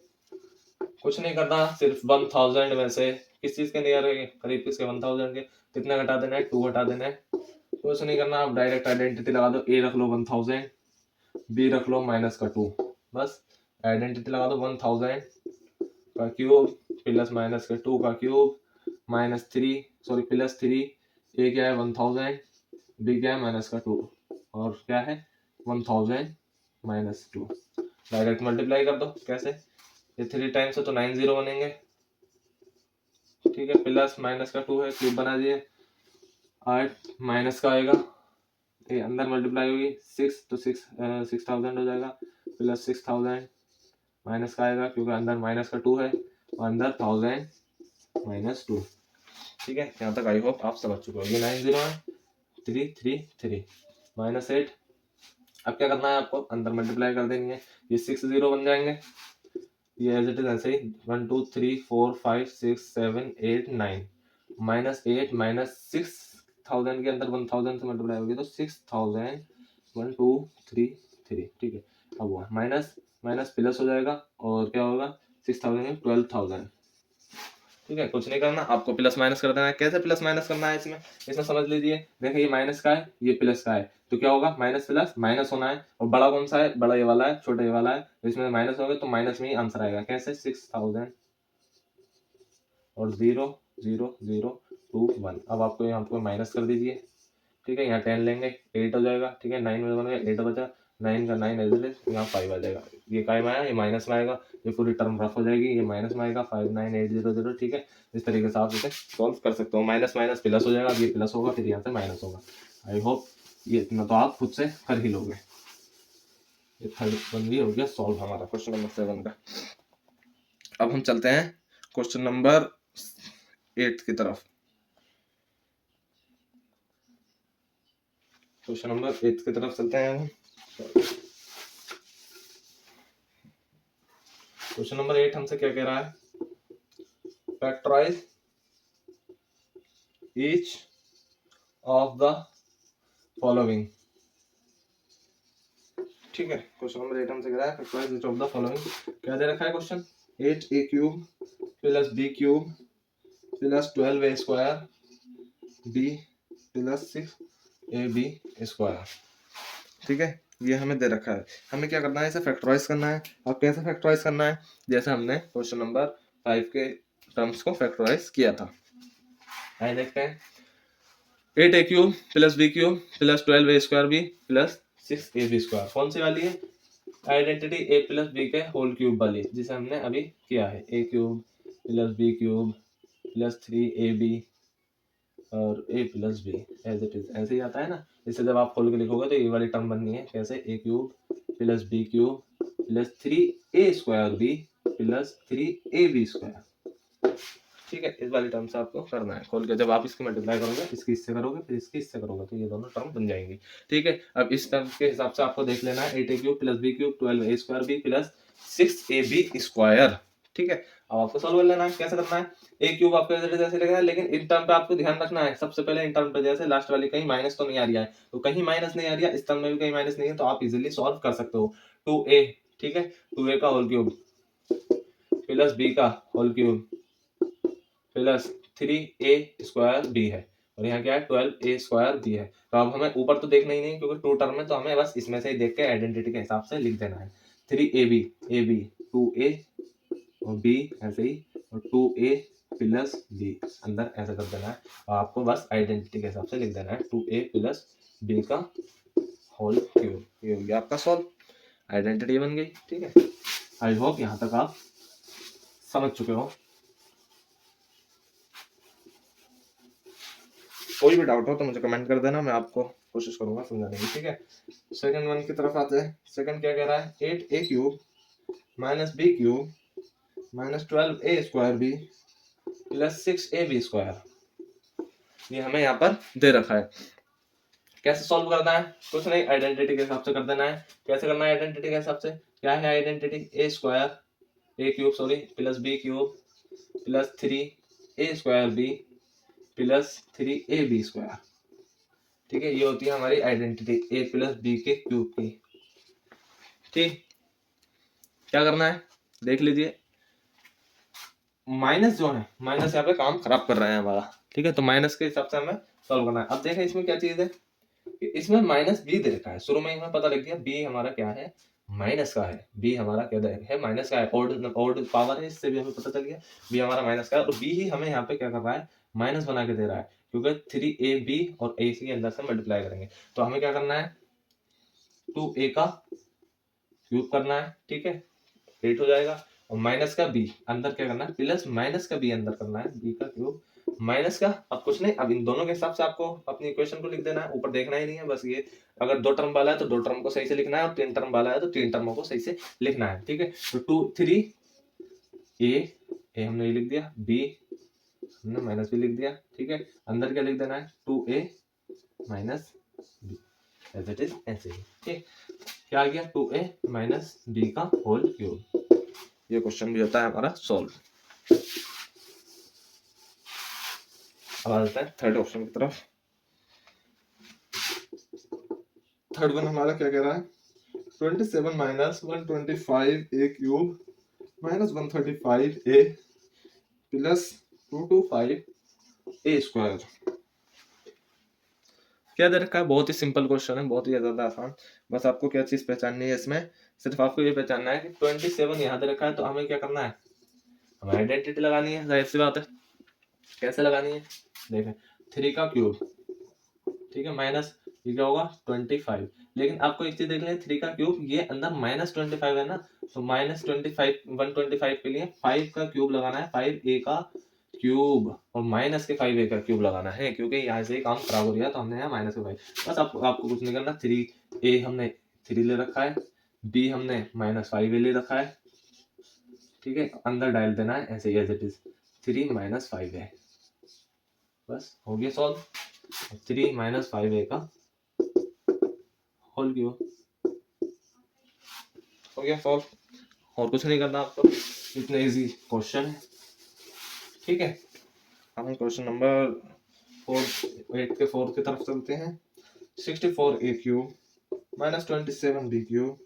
कुछ नहीं करना, सिर्फ 1000 में से किस चीज़ के नियर है, करीब किसके 1000 के, कितना घटा देना है, 2 घटा देना है, कुछ नहीं करना, आप डायरेक्ट आइडेंटिटी लगा दो, ए रख लो 1000, बी रख लो -2, बस आइडेंटिटी लगा दो, 1000 का क्यूब प्लस -2 का क्यूब -3, सॉरी +3, ए क्या है 1000, बी क्या है -2, और क्या है 1000 -2, डायरेक्ट मल्टीप्लाई कर दो, कैसे, ये 3 टाइम्स है तो 9 0 बनेंगे, ठीक है, प्लस -2 है, क्यूब बना दिए, 8 माइनस का आएगा, ये अंदर मल्टीप्लाई होगी 6 तो 6000 हो जाएगा, प्लस 6000 माइनस का आएगा, क्योंकि अंदर -2 है, और अंदर 1000 -2, ठीक है। यहाँ तक आई होप आप समझ चुके हो, ये 9 0 है, 3 3 3 -8, अब क्या करना है आपको, अंदर मल्टीप्लाई कर देंगे, ये 6 0 बन जाएंगे, ये एज इट इज ऐसे ही 1 2 3 4 5 6 7 8 9, -8 -6000 के अंदर 1000 से मल्टीप्लाई होगी तो 6000 1 2 3 3, ठीक है। अब हुआ माइनस माइनस प्लस हो जाएगा, और क्या होगा 6000 में 12000, ठीक है। कुछ नहीं करना, आपको प्लस माइनस कर देना है, कैसे प्लस माइनस करना है इसमें, इसमें समझ लीजिए, देखिए ये माइनस का है, ये प्लस का है, तो क्या होगा माइनस प्लस माइनस होना है, और बड़ा कौन सा है, बड़ा ये वाला है, छोटा ये वाला है, तो इसमें माइनस होगा तो माइनस में ही आंसर आएगा, कैसे 6000 और 0 0 0 2 1, अब आपको यहाँ पे माइनस कर दीजिए, ठीक है, यहाँ 10 लेंगे 8 हो जाएगा, ठीक है, 9 में बन गया 8 बचा, 9 का 9 एज इट इज, यहाँ 5 आ जाएगा, ये काय में आया, ये माइनस में आएगा, ये पूरी टर्म रफ हो जाएगी, ये माइनस में आएगा 5 9 8 0 0, ठीक है। इस तरीके से आप इसे सॉल्व कर सकते हो, माइनस माइनस प्लस हो जाएगा, ये प्लस होगा, फिर यहाँ से माइनस होगा। आई होप ये इतना तो आप खुद से कर ही लोगे। ये थर्ड वन भी हो गया सॉल्व हमारा, क्वेश्चन नंबर 7 का। अब हम चलते हैं क्वेश्चन नंबर 8 की तरफ। क्वेश्चन नंबर 8 की तरफ चलते हैं हम। क्वेश्चन नंबर 8 हमसे क्या कह रहा है, factorise each of the following. ठीक है, क्वेश्चन नंबर 8 हमसे कह रहा है factorise each of the following. क्या दे रखा है question, 8a cube plus b cube plus 12a square b plus 6ab square. ठीक है, ये हमें दे रखा है, हमें क्या करना है, इसे फैक्टराइज करना है। अब कैसे फैक्टराइज करना है, जैसे हमने क्वेश्चन नंबर 5 के टर्म्स को फैक्टराइज किया था। आइए देखते हैं, 8a cube plus b cube plus 12a square b plus 6ab square, कौन सी वाली है, आइडेंटिटी a प्लस b के होल क्यूब वाली, जिसे हमने अभी किया है, a cube plus b cube plus 3ab और a plus b as it is, ऐसे ही आता है ना। इसे जब आप खोल के लिखोगे तो ये वाली टर्म बननी है, कैसे, a cube plus b cube plus 3a square b plus 3ab square. ठीक है, इस वाली टर्म से आपको करना है खोल के, जब आप इसकी मल्टीप्लाई करोगे, इसकी इससे करोगे, फिर इसकी इससे करोगे, तो ये दोनों टर्म बन जाएंगी। ठीक है, अब इस टर्म के हिसाब से आपको देख लेना है, 8a cube plus b cube 12a square b plus 6ab square. ठीक है, अब आपको सॉल्व कर लेना है, कैसे करना है, a क्यूब आपको जैसे लिखना है, लेकिन इन टर्म पे आपको ध्यान रखना है, सबसे पहले इन टर्म पे जैसे लास्ट वाली कहीं माइनस तो नहीं आ रही है, तो कहीं माइनस नहीं आ रही है, इस टर्म में भी कहीं माइनस नहीं है, तो आप इजीली सॉल्व कर सकते हो। 2a, ठीक है, 2a का होल क्यूब प्लस b का whole cube plus 3a square b है, और यहाँ क्या है, 12a स्क्वायर b है। तो अब हमें ऊपर तो देखना ही नहीं, क्योंकि टू टर्म है, तो हमें बस इसमें से ही देख के आइडेंटिटी के हिसाब से लिख देना है। 3ab, ab 2a और b ऐसे ही, और 2a प्लस b अंदर ऐसे कर देना है, और आपको बस आइडेंटिटी के हिसाब से लिख देना है 2a प्लस b का होल क्यूब। ये हो गया आपका सॉल्व, आइडेंटिटी बन गई। ठीक है, आई होप यहाँ तक आप समझ चुके हो। कोई भी डाउट हो तो मुझे कमेंट कर देना, मैं आपको कोशिश करूंगा समझाने की। ठीक है, सेकंड वन की तरफ आते हैं। सेकंड क्या कह रहा है, 8a cube minus b cube minus 12a square b plus 6ab square, ये हमें यहाँ पर दे रखा है। कैसे सॉल्व करना है, कुछ नहीं, आइडेंटिटी के हिसाब से कर देना है। कैसे करना है आइडेंटिटी के हिसाब से, क्या है identity, a square a cube sorry plus b cube plus 3a square b plus 3ab square. ठीक है, ये होती है हमारी आइडेंटिटी a प्लस b के क्यूब की। ठीक, क्या करना है देख लीजिए, माइनस जो है, माइनस यहाँ पे काम खराब कर रहे हैं हमारा। ठीक है, तो माइनस के हिसाब से हमें सॉल्व करना है। अब देखें इसमें क्या चीज है, इसमें माइनस बी दे रखा है, शुरू में हमें पता लग गया बी हमारा क्या है, माइनस का है, बी हमारा क्या है, माइनस का है, ऑड पावर है, इससे भी हमें पता चल गया बी हमारा माइनस का है, और बी ही हमें यहाँ पे क्या कर रहा है, माइनस बना के दे रहा है, क्योंकि 3ab और a के अंदर से मल्टीप्लाई करेंगे, तो हमें क्या करना है, 2a का क्यूब करना है। ठीक है, 8 हो जाएगा, और माइनस का b अंदर क्या करना है, प्लस माइनस का b अंदर करना है, b का क्यूब माइनस का, अब कुछ नहीं, अब इन दोनों के हिसाब से आपको अपनी इक्वेशन को लिख देना है, ऊपर देखना ही नहीं है, बस ये अगर दो टर्म वाला है तो दो टर्म को सही से लिखना है, और तीन टर्म वाला है तो तीन टर्मों को सही से लिखना है। ठीक है, तो 2 3 a हमने ये लिख दिया, b हमने माइनस भी लिख दिया। ठीक है, अंदर क्या लिख देना है, 2a minus b as it is, ऐसे ही। ठीक, क्या आ गया, 2a माइनस b का होल क्यूब। ये क्वेश्चन भी होता है हमारा सॉल्व। अब आ जाता है थर्ड ऑप्शन की तरफ। थर्ड वन हमारा क्या कह रहा है, 27 minus 125 a cube minus 135 a plus 225 a square. क्या दे रखा है, बहुत ही सिंपल क्वेश्चन है, बहुत ही ज्यादा आसान। बस आपको क्या चीज पहचाननी है इसमें, सिर्फ आपको ये पहचानना है कि 27 यहाँ दे रखा है, तो हमें क्या करना है, हमें आइडेंटिटी लगानी है, जाहिर सी बात है। कैसे लगानी है, देखें, 3 का क्यूब, ठीक है, माइनस ये क्या होगा 25, लेकिन आपको एक चीज देख लें, 3 का क्यूब ये अंदर माइनस 25 है ना, तो माइनस 25 125 के लिए 5 का क्यूब लगाना है, 5a का क्यूब, और माइनस के 5a का क्यूब लगाना है, क्योंकि यहाँ से काम खराब हो गया, तो हमने यहाँ माइनस के 5, बस आपको कुछ नहीं करना, 3a हमने 3 ले रखा है, b हमने माइनस 5a ले रखा है। ठीक है, अंदर डाल देना है ऐसे, as it is 3 minus 5a, बस हो गया सॉल्व। 3 माइनस 5a का होल क्यूब, हो गया सॉल्व, और कुछ नहीं करना आपको, इतना इजी क्वेश्चन है। ठीक है, हम क्वेश्चन नंबर 8 के 4 की तरफ चलते हैं। 64a cube minus 27b cube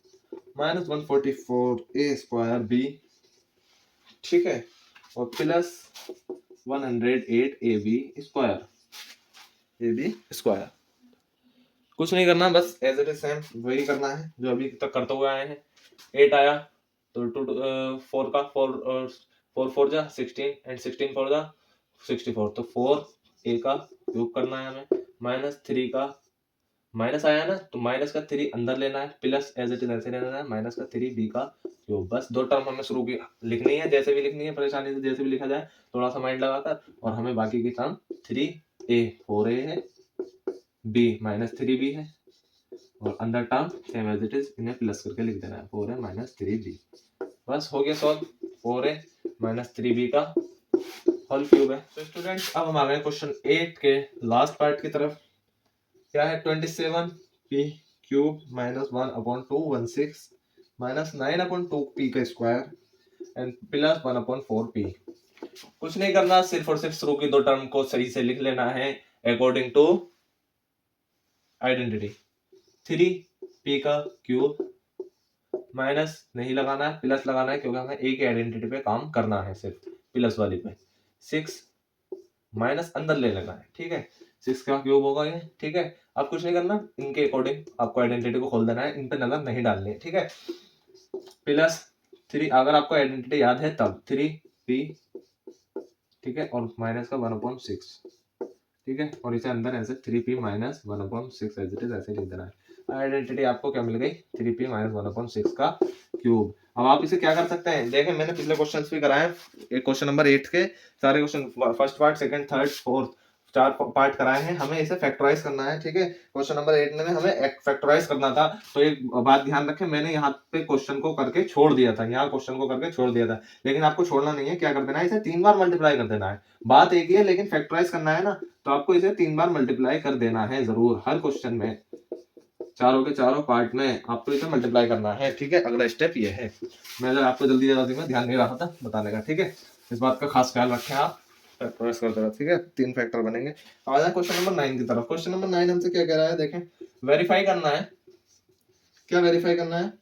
minus 144a square b, ठीक है, और प्लस 108ab स्क्वायर। कुछ नहीं करना, बस एज इट इज सेम वही करना है जो अभी तक करते हुए आए हैं। 8 आया तो 4 का 4 4 जा 16 एंड 16 4 जा 64, तो 4 ए का क्यूब करना है हमें, माइनस 3 का माइनस आया ना तो माइनस का 3 अंदर लेना है, प्लस एज इट इज ऐसे लेना है माइनस का 3 बी का क्यूब। बस दो टर्म हमें शुरू की लिखनी है, जैसे भी लिखनी है परेशानी से, जैसे भी लिखा जाए थोड़ा सा माइंड लगाकर, और हमें बाकी की टर्म 3a 4a है, b माइनस 3b है, और अंदर term same as it is इन्हें प्लस करके लिख देना है, 4a माइनस 3b। बस हो गया सॉल्व, 4a माइनस 3b का होल क्यूब है। तो स्टूडेंट्स अब हम आ गए क्वेश्चन 8 के लास्ट पार्ट की तरफ। क्या है, 27p cube minus 1/216 minus 9/2p का स्क्वायर एंड प्लस 1/4p। कुछ नहीं करना, सिर्फ और सिर्फ शुरू की दो टर्म को सही से लिख लेना है अकॉर्डिंग टू आइडेंटिटी। 3p का क्यूब माइनस नहीं लगाना है, प्लस लगाना है, क्योंकि हमें एक आइडेंटिटी पे काम करना है, सिर्फ प्लस वाली पे। 6 माइनस अंदर ले लेना है, ठीक है, 6 का क्यूब होगा ये, ठीक है। अब कुछ नहीं करना, इनके अकॉर्डिंग आपको आइडेंटिटी को खोल देना है, इन पे नजर नहीं डालनी है, ठीक है। प्लस 3, अगर आपको आइडेंटिटी याद है तब 3p, ठीक है, और माइनस का 1/6, ठीक है, और इसे अंदर ऐसे 3p minus 1/6 as it is ऐसे लिख देना है। आइडेंटिटी आपको क्या मिल गई, 3p माइनस 1/6 का क्यूब। अब आप इसे क्या कर सकते हैं, देखें मैंने पिछले क्वेश्चंस भी कराए, क्वेश्चन नंबर 8 के सारे question, first part, second, third, fourth, 4 part कराए हैं। हमें इसे फैक्टराइज करना है, ठीक है। क्वेश्चन नंबर 8 में हमें फैक्टराइज करना था, तो एक बात ध्यान रखें, मैंने यहाँ पे क्वेश्चन को करके छोड़ दिया था, यहाँ क्वेश्चन को करके छोड़ दिया था, लेकिन आपको छोड़ना नहीं है, क्या कर देना है, इसे 3 बार मल्टीप्लाई कर देना है। बात एक ही है, लेकिन फैक्टराइज करना है ना, तो आपको इसे 3 बार मल्टीप्लाई कर देना है जरूर, हर क्वेश्चन में, चारों के चारों पार्ट में आपको इसे मल्टीप्लाई करना है, ठीक है। अगला स्टेप ये है, मैं आपको जल्दी में ध्यान नहीं रहा था बताने का, ठीक है, इस बात का खास ख्याल रखें आप, फैक्टराइज करते रहो, ठीक है, 3 फैक्टर बनेंगे। आ जाए क्वेश्चन नंबर 9 की तरफ। क्वेश्चन नंबर 9 हमसे क्या कह रहा है, देखें, वेरीफाई करना है, क्या वेरीफाई करना है,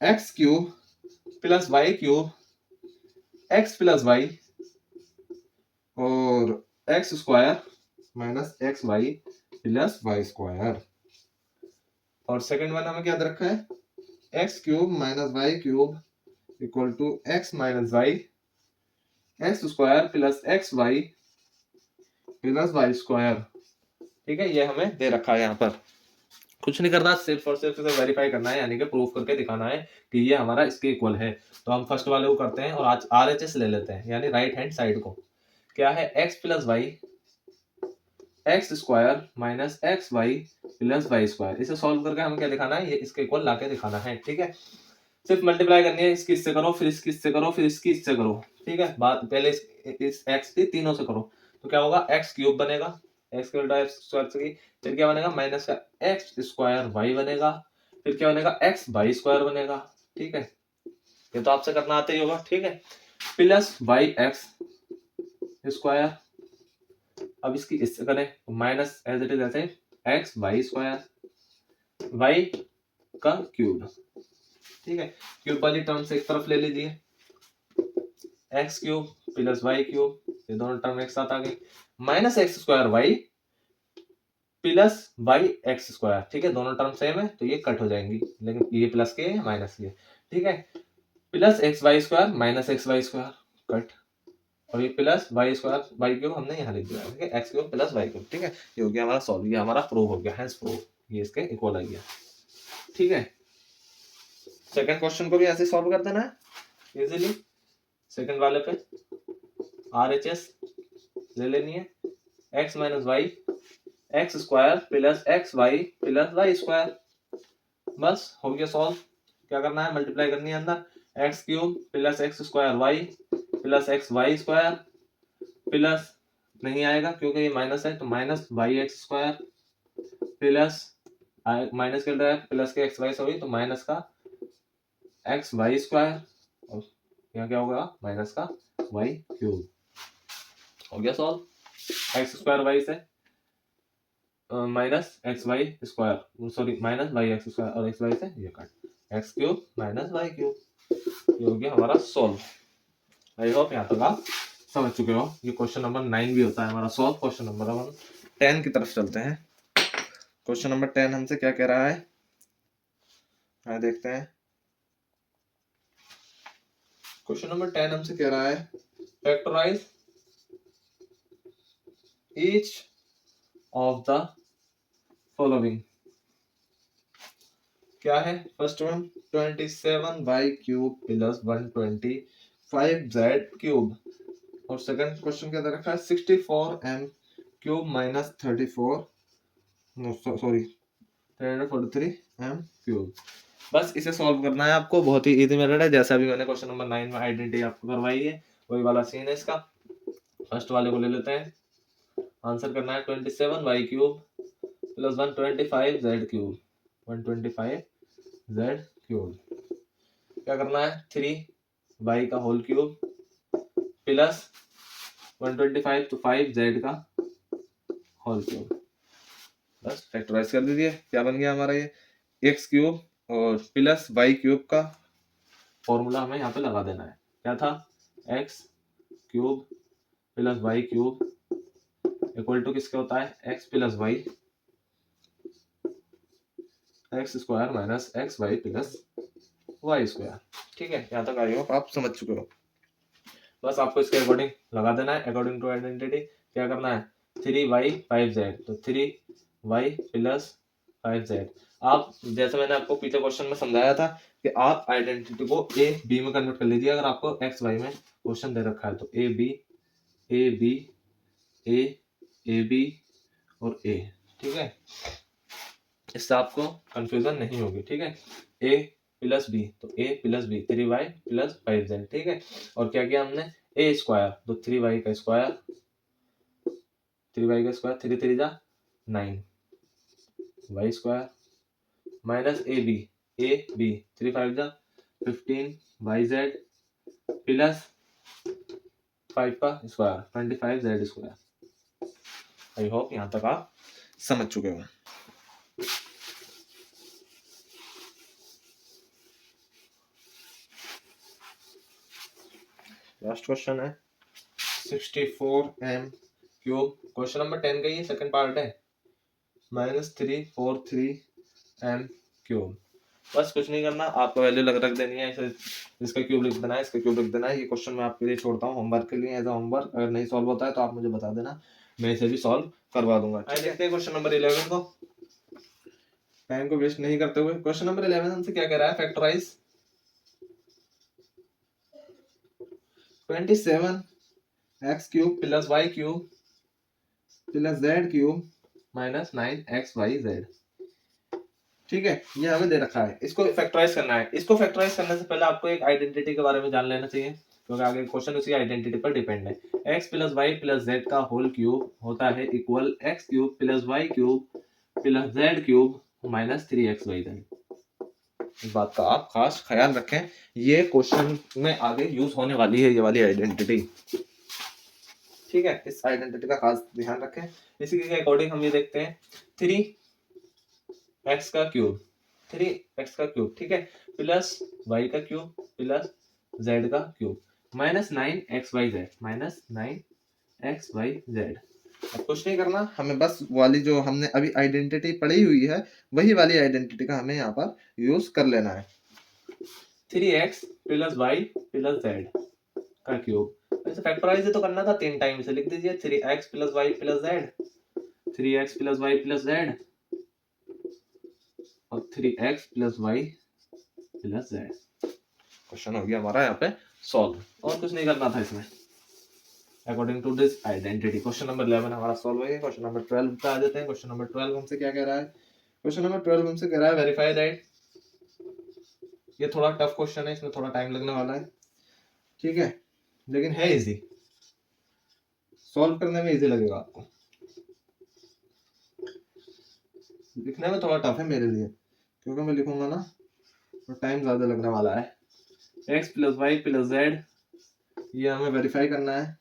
x cube plus Y cube X plus Y और x square minus x Y plus Y square. और सेकंड वन हमें क्या दे रखा है, x cube minus Y cube equal to X minus Y x square plus x Y plus Y square, ठीक है, ये हमें दे रखा है। यहाँ पर कुछ नहीं करना, सिर्फ और सिर्फ इसे वेरीफाई करना है, यानी कि प्रूफ करके दिखाना है कि ये हमारा इसके इक्वल है। तो हम फर्स्ट वाले को करते हैं और आज RHS ले लेते हैं, यानी राइट हैंड साइड को। क्या है, x plus y x square minus x Y plus Y square. इसे सॉल्व करके हमें क्या दिखाना है, ये इसके इक्वल लाके दिखाना है, ठीक है। सिर्फ मल्टीप्लाई करनी है, इसकी इससे करो, फिर इसकी इससे करो, फिर इसकी इससे करो, ठीक है। बात पहले इस एक्स की तीनों से करो, तो क्या होगा, एक्स क्यूब बनेगा, एक्स क्यूब एक्स स्क्वायर से, फिर क्या बनेगा, माइनस का एक्स स्क्वायर वाई बनेगा, फिर क्या बनेगा, एक्स वाई स्क्वायर बनेगा, ठीक है। ये तो आपसे करना आते ही होगा, ठीक है, प्लस वाई एक्स स्क्वायर, अब इसकी इससे करें, माइनस एज इट इज ऐसे एक्स वाई स्क्वायर वाई का क्यूब, ठीक है। क्यूब वाली टर्म से एक तरफ ले लीजिए, x cube plus Y cube, ये दोनों टर्म एक साथ आ गई, minus x square y plus y x square, ठीक है, दोनों टर्म सेम है तो ये कट हो जाएंगी, लेकिन ये प्लस के माइनस के, ठीक है, plus x y square minus x y square cut, और ये plus Y square y cube हमने यहाँ लिख दिया, ठीक है, x cube plus Y cube, ठीक है, ये हो गया हमारा सॉल्व, ये हमारा प्रूव हो गया, हैंस प्रूव, ये इसके इक्वल आ गया, ठीक है। सेकंड क्वेश्चन को भी ऐसे सॉल्व कर देना है इजीली, सेकंड वाले पे RHS ले लेनी है, x minus Y x square plus x Y plus Y square, बस हो गया सॉल्व। क्या करना है, मल्टीप्लाई करनी है अंदर, x cube plus x square y plus x y square, plus नहीं आएगा क्योंकि ये माइनस है, तो minus Y x square plus minus के अंदर प्लस के एक्स वाई से हुई तो माइनस का एक्स वाई स्क्वायर और यहाँ क्या होगा माइनस का वाई क्यूब। हो गया सॉल्व। एक्स स्क्वायर वाई से minus x y square, sorry minus Y x square और एक्स वाई से ये cut, x cube minus Y cube, ये हो गया हमारा सॉल्व। आई होप यहाँ तक आप समझ चुके हो। ये क्वेश्चन नंबर 9 भी होता है हमारा सॉल्व। क्वेश्चन नंबर 10 की तरफ चलते हैं। क्वेश्चन नंबर 10 हमसे क्या कह रहा है, देखते हैं। क्वेश्चन नंबर 10 हमसे कह रहा है factorise each of the following. क्या है first one, 27y cube plus 125z cube, और सेकंड क्वेश्चन क्या दे रखा है 64m cube minus 34, sorry 343m cube. बस इसे सॉल्व करना है आपको, बहुत ही इजी मेथड है, जैसा भी मैंने क्वेश्चन नंबर 9 में आइडेंटिटी आपको करवाई है वही वाला सीन है इसका। फर्स्ट वाले को ले लेते हैं, आंसर करना है 27y cube plus 125z cube, 125z cube. क्या करना है 3y का होल क्यूब प्लस 125 तो 5z का होल क्यूब। बस फैक्टराइज कर दीजिए, क्या बन गया हमारा ये एक्स क्यूब और प्लस वाई क्यूब का फॉर्मूला हमें यहाँ पे लगा देना है। क्या था x cube plus Y cube equal to किसके होता है x plus y x square minus x Y plus Y square. ठीक है, यहाँ तक आई हो आप समझ चुके हो। बस आपको इसके अकॉर्डिंग लगा देना है, अकॉर्डिंग टू आइडेंटिटी। क्या करना है 3y 5z, तो 3y प्लस 5z। आप जैसे मैंने आपको पिछले क्वेश्चन में समझाया था कि आप आइडेंटिटी को ए बी में कन्वर्ट कर लीजिए। अगर आपको एक्स वाई में क्वेश्चन दे रखा है तो ए बी ए बी और ए। ठीक है, इससे आपको कंफ्यूजन नहीं होगी। ठीक है, ए प्लस बी तो ए plus B 3y plus 5z। ठीक है, और क्या किया हमने ए स्क्वायर तो 3y का स्क्वायर 3 3 जा 9 y square minus a b 3 5 जा 15 yz प्लस 5 का square 25z square. I hope यहाँ तक आप समझ चुके हो। लास्ट क्वेश्चन है 64m क्यूब, क्वेश्चन नंबर 10 का ये सेकंड पार्ट है, माइनस 343m क्यूब। बस कुछ नहीं करना, आपको वैल्यू रख देनी है, इसे इसका क्यूब लिख देना है, इसका क्यूब लिख देना है। ये क्वेश्चन मैं आपके लिए छोड़ता हूँ होमवर्क के लिए, एज अ होमवर्क। अगर नहीं सॉल्व होता है तो आप मुझे बता देना, मैं इसे भी सॉल्व करवा दूंगा। देखते हैं क्वेश्चन नंबर 11 को, टाइम को वेस्ट नहीं करते हुए। क्वेश्चन नंबर 11 हमसे क्या कह रहा है factorise 27x cube plus y cube plus z cube minus 9xyz। ठीक है, ये हमें दे रखा है, इसको फैक्टराइज करना है। इसको फैक्टराइज करने से पहले आपको एक आइडेंटिटी के बारे में जान लेना चाहिए, क्योंकि आगे क्वेश्चन उसी आइडेंटिटी पर डिपेंड है। x plus y plus z का होल क्यूब होता है equal x cube plus Y cube plus z cube minus 3xyz। इस बात का आप खास ख्याल रखें, ये क्वेश्चन में आगे यूज होने वाली है ये वाली आइडेंटिटी। ठीक है, इस आइडेंटिटी का खास ध्यान रखें। इसी के अकॉर्डिंग हम ये देखते हैं 3x का क्यूब 3x का क्यूब, ठीक है, प्लस y का क्यूब प्लस z का cube minus 9xyz minus 9xyz। अब कुछ नहीं करना, हमें बस वाली जो हमने अभी आइडेंटिटी पढ़ी हुई है वही वाली आइडेंटिटी का हमें यहाँ पर यूज कर लेना है। 3x plus y plus z का क्यूब, वैसे फैक्टराइज तो करना था 3 टाइम, से लिख दीजिए 3x plus y plus z 3x plus y plus z और 3x plus y plus z. Question हो गया हमारा यहाँ पे सॉल्व, और कुछ नहीं करना था इसमें according to this identity. Question number 11 हमारा सॉल्व हो गया। क्वेश्चन नंबर 12 पे आ जाते हैं। क्वेश्चन नंबर 12 हमसे क्या कह रहा है, क्वेश्चन नंबर 12 हमसे कह रहा है वेरीफाई दैट। ये थोड़ा टफ क्वेश्चन है, इसमें थोड़ा टाइम लगने वाला है, ठीक है, लेकिन है इजी, सॉल्व करने में इजी लगेगा आपको, लिखने में थोड़ा टफ है मेरे लिए, क्योंकि मैं लिखूंगा ना तो टाइम ज्यादा लगने वाला है। x plus y plus z, ये हमें वेरीफाई करना है।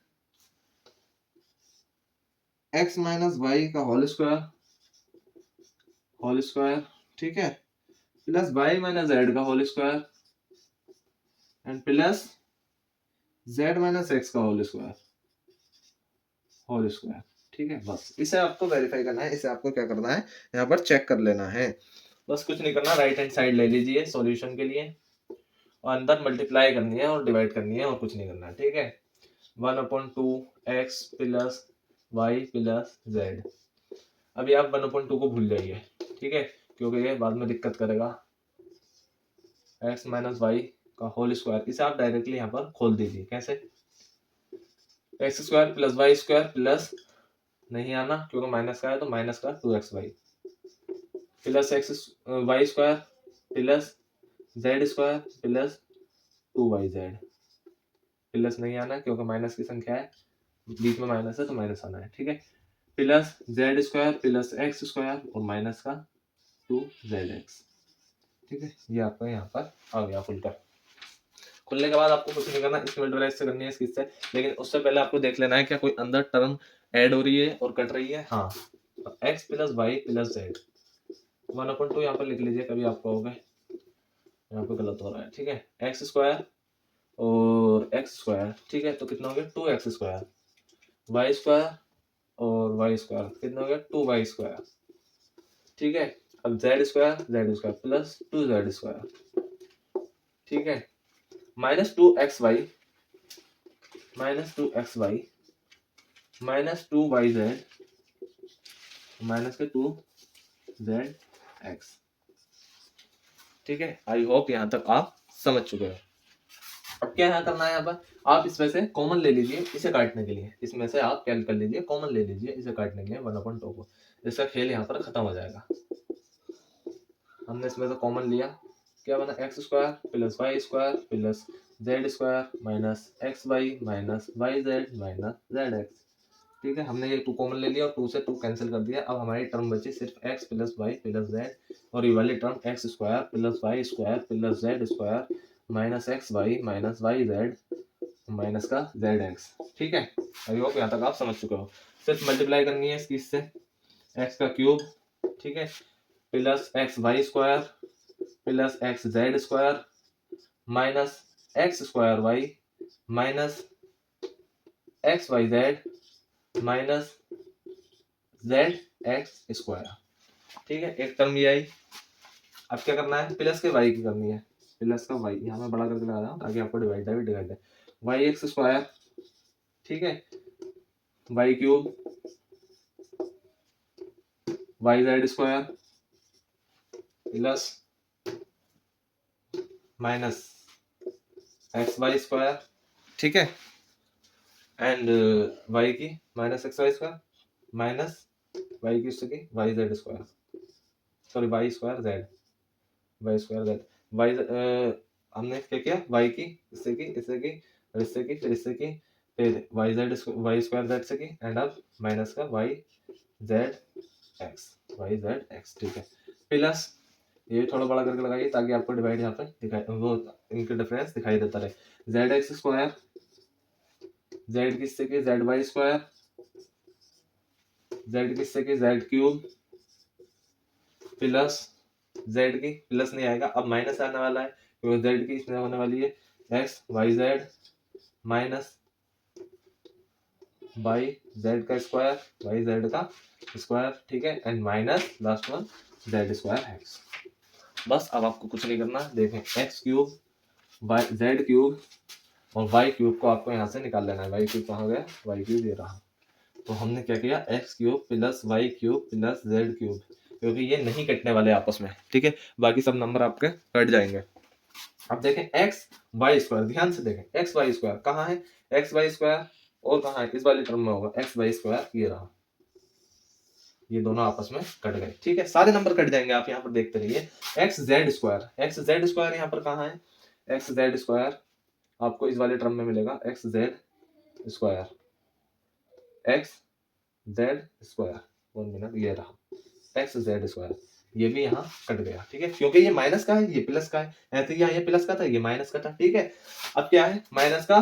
x माइनस वाई का होल स्क्वायर, ठीक है, प्लस वाई माइनस जेड का whole square and plus z minus x का होल स्क्वायर, ठीक है। बस इसे आपको वेरीफाई करना है, इसे आपको क्या करना है, यहाँ पर चेक कर लेना है। बस कुछ नहीं करना, राइट हैंड साइड ले लीजिए सॉल्यूशन के लिए और अंदर मल्टीप्लाई करनी है और डिवाइड करनी है और कुछ नहीं करना है, ठीक है। 1/2 x plus y plus z. अभी आप 1/2 को भूल जाइए, ठीक है, क्योंकि ये बाद में दिक्कत करेगा। x माइनस वाई का होल स्क्वायर, इसे आप डायरेक्टली यहाँ पर खोल दीजिए। कैसे? X square plus Y square plus नहीं आना क्योंकि माइनस का है, तो माइनस का 2xy plus x y square plus z square plus 2yz, plus नहीं आना क्योंकि माइनस की संख्या है, बीच में माइनस है तो माइनस आना है, ठीक है। Plus z square plus x square और माइनस का 2zx, ठीक है। ये आपका यहाँ पर आ गया खुलकर। खुलने के बाद आपको कुछ नहीं करना, इसकी मल्टीप्लाई इससे करनी है इसकी इससे, लेकिन उससे पहले आपको देख लेना है क्या कोई अंदर टर्म ऐड हो रही है और कट रही है। हाँ, x plus y plus z 1/2 यहाँ पर लिख लीजिए, कभी आप कहोगे यहाँ पे गलत हो रहा है, ठीक है। एक्स स्क्वायर और एक्स स्क्वायर, ठीक है, तो कितना हो गया 2x स्क्वायर, वाई स्क्वायर और वाई स्क्वायर कितना हो गया 2y स्क्वायर, ठीक है। अब Z square plus 2z square, ठीक है, minus 2xy minus 2xy minus 2yz minus के 2zx, ठीक है। आई होप यहाँ तक आप समझ चुके हो। अब क्या यहाँ करना है, यहाँ पर आप इसमें से कॉमन ले लीजिए इसे काटने के लिए, इसमें से आप कैल कर लीजिए, कॉमन ले लीजिए इसे काटने के लिए 1/2 को, इसका खेल यहाँ पर खत्म हो जाएगा। हमने इसमें से कॉमन लिया, क्या बना x square plus Y square plus z square minus x y minus y z minus z x, ठीक है। हमने ये 2 कॉमन ले लिया और 2 से 2 कैंसिल कर दिया। अब हमारी टर्म बची सिर्फ x plus y plus z और ये वाली term x square plus Y square plus z square minus x y minus y z minus का जेड एक्स, ठीक है। आई होप यहाँ तक आप समझ चुके हो। सिर्फ मल्टीप्लाई करनी है इसकी इससे, एक्स का क्यूब, ठीक है, plus x y square plus x z square minus x square y minus x y z minus z x square, ठीक है। एक टर्म ये आई। अब क्या करना है, प्लस के वाई की करनी है, प्लस का वाई यहाँ मैं बड़ा करके लगा रहा हूँ ताकि आपको डिवाइड है, वाई एक्स स्क्वायर, ठीक है, y cube y z square plus minus x y square, ठीक है, एंड वाई की minus x y square minus y की उससे की y z square, sorry y square z y हमने क्या किया, वाई की इससे की इससे की और इससे की फिर इससे की फिर वाई स्क्वायर जेड से की एंड अब माइनस का वाई जेड एक्स, ठीक है, प्लस ये थोड़ा बड़ा करके लगाइए ताकि आपको डिवाइड यहाँ पे दिखाई वो इनके डिफरेंस दिखाई देता रहे। जेड एक्स स्क्वायर जेड किससे की जेड वाई स्क्वायर जेड किससे की जेड क्यूब प्लस जेड की प्लस नहीं आएगा, अब माइनस आने वाला है क्योंकि जेड की इसमें होने वाली है x y z minus y z का स्क्वायर वाई जेड का स्क्वायर, ठीक है, and minus last one z square x. बस अब आपको कुछ नहीं करना, देखें x cube y z cube और वाई क्यूब को आपको यहाँ से निकाल लेना है। वाई क्यूब कहाँ गया, वाई क्यूब ये रहा। तो हमने क्या किया, x cube plus Y cube plus z cube, क्योंकि ये नहीं कटने वाले आपस में, ठीक है, बाकी सब नंबर आपके कट जाएंगे। अब देखें एक्स वाई स्क्वायर, ध्यान से देखें एक्स वाई स्क्वायर कहाँ है, एक्स वाई स्क्वायर और कहाँ है, इस वाली टर्म में होगा एक्स वाई स्क्वायर, ये रहा, ये दोनों आपस में कट गए, ठीक है, सारे नंबर कट जाएंगे। आप यहाँ पर देखते रहिए एक्स जेड स्क्वायर यहाँ पर कहाँ है, एक्स जेड स्क्वायर आपको इस वाले टर्म में मिलेगा x z square x z square, 1 minute, ये रहा एक्स जेड स्क्वायर, ये भी यहाँ कट गया, ठीक है, क्योंकि ये माइनस का है, ये प्लस का है, ऐसे यहाँ ये प्लस का था, ये माइनस का था, ठीक है। अब क्या है, माइनस का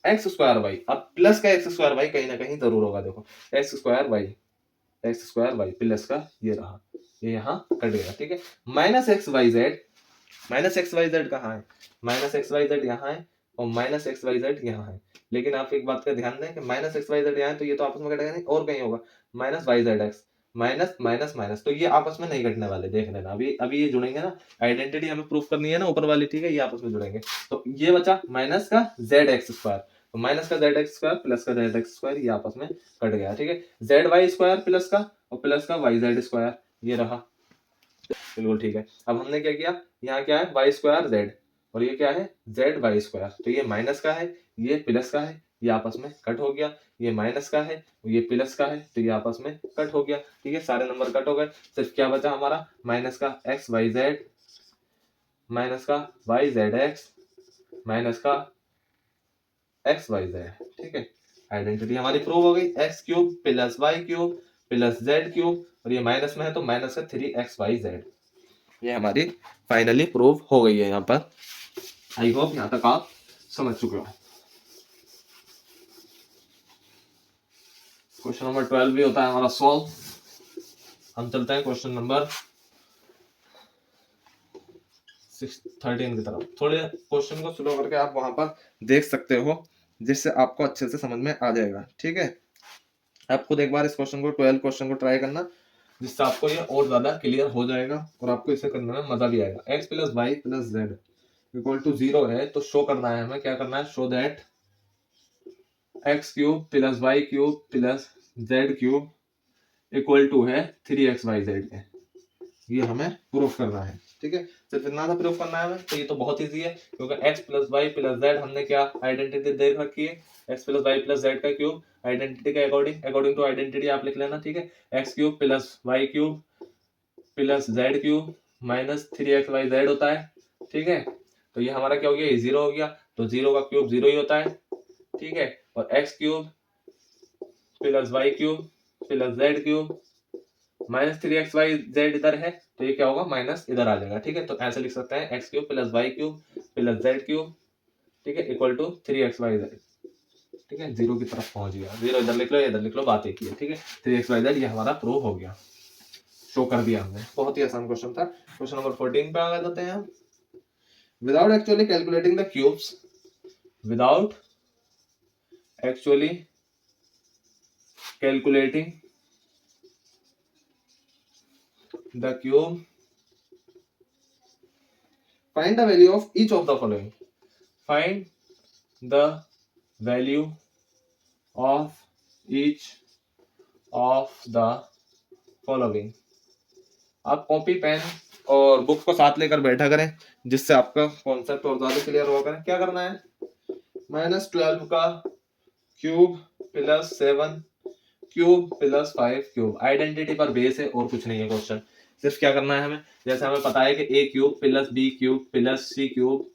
एक्स स्क्वायर वाई, अब प्लस का एक्स स्क्वायर वाई कहीं ना कहीं जरूर होगा, देखो एक्स स्क्वायर वाई प्लस का ये रहा, ये यहाँ कट गया, ठीक है। माइनस एक्स वाई जेड कहाँ है, माइनस एक्स वाई जेड यहाँ है और माइनस एक्स वाई जेड यहाँ है, लेकिन आप एक बात का ध्यान दें कि माइनस एक्स वाई जेड यहाँ है तो ये तो आपस में कटेगा नहीं, और कहीं होगा minus y z x, minus minus minus, तो ये आपस में नहीं कटने वाले, देख लेना, अभी अभी ये जुड़ेंगे ना, आइडेंटिटी हमें प्रूफ करनी है ना ऊपर वाली, ठीक है, ये आपस में जुड़ेंगे। तो ये बचा माइनस का जेड एक्स स्क्वायर, तो माइनस का जेड एक्स स्क्वायर प्लस का जेड एक्स स्क्वायर, ये आपस में कट गया, ठीक है। जेड वाई स्क्वायर प्लस का और प्लस का वाई जेड स्क्वायर, ये रहा, बिल्कुल ठीक है। अब हमने क्या किया, यहाँ क्या है वाई स्क्वायर जेड, और ये क्या है जेड वाई स्क्वायर, तो ये माइनस का है, ये प्लस का है, ये आपस में कट हो गया, ये माइनस का है, ये प्लस का है, तो ये आपस में कट हो गया, ठीक है, सारे नंबर कट हो गए, सिर्फ क्या बचा हमारा माइनस का एक्स वाई जेड, माइनस का वाई जेड एक्स, माइनस का एक्स वाई जेड, ठीक है। आइडेंटिटी हमारी प्रूव हो गई, x cube plus Y cube plus z cube, और ये माइनस में है तो माइनस का 3xyz, ये हमारी फाइनली प्रूव हो गई है यहाँ पर। आई होप यहाँ तक आप समझ चुके हो। क्वेश्चन नंबर 12 भी होता है हमारा सॉल्व। हम चलते हैं क्वेश्चन नंबर 13 की तरफ। थोड़े क्वेश्चन को स्लो करके आप वहां पर देख सकते हो, जिससे आपको अच्छे से समझ में आ जाएगा, ठीक है। आप खुद एक बार इस क्वेश्चन को 12 क्वेश्चन को ट्राई करना, जिससे आपको ये और ज्यादा क्लियर हो जाएगा और आपको इसे करने में मजा भी आएगा। X plus y plus z equal to 0 है तो शो करना है हमें, क्या करना है, show that x cube plus Y cube plus z cube equal to है 3xyz के, ये हमें प्रूफ करना है, ठीक है। सिर्फ इतना सा प्रूफ करना है हमें, तो ये तो बहुत इजी है, क्योंकि x plus y plus z हमने क्या आइडेंटिटी दे रखी है, x plus y plus z का क्यूब, आइडेंटिटी के अकॉर्डिंग टू आइडेंटिटी आप लिख लेना, ठीक है। X cube plus Y cube plus z cube minus 3xyz होता है, ठीक है। तो ये हमारा क्या हो गया, ये 0 हो गया, तो 0 का क्यूब 0 ही होता है, ठीक है। और x cube plus Y cube plus z cube minus 3xyz इधर है, तो ये क्या होगा, माइनस इधर आ जाएगा, ठीक है। तो ऐसे लिख सकते हैं x cube plus Y cube plus z cube, ठीक है, इक्वल टू 3xyz, ठीक है। 0 की तरफ पहुंच गया, 0 इधर लिख लो, इधर लिख लो, बात एक ही है, ठीक है। 3xyz ये हमारा प्रूव हो गया, शो कर दिया हमने। बहुत ही आसान क्वेश्चन था। क्वेश्चन नंबर 14 पे आ जाते हैं हम। Without actually calculating the cubes, without actually calculating the cube, find the value of each of the following, find the value of each of the following। आप कॉपी पेन और book को साथ लेकर बैठा करें, जिससे आपका कॉन्सेप्ट और ज्यादा क्लियर हुआ करें। क्या करना है, -12 का cube plus 7 cube plus 5 cube, identity पर बेस है और कुछ नहीं है क्वेश्चन। सिर्फ क्या करना है हमें, जैसे हमें पता है कि a cube plus b cube plus c cube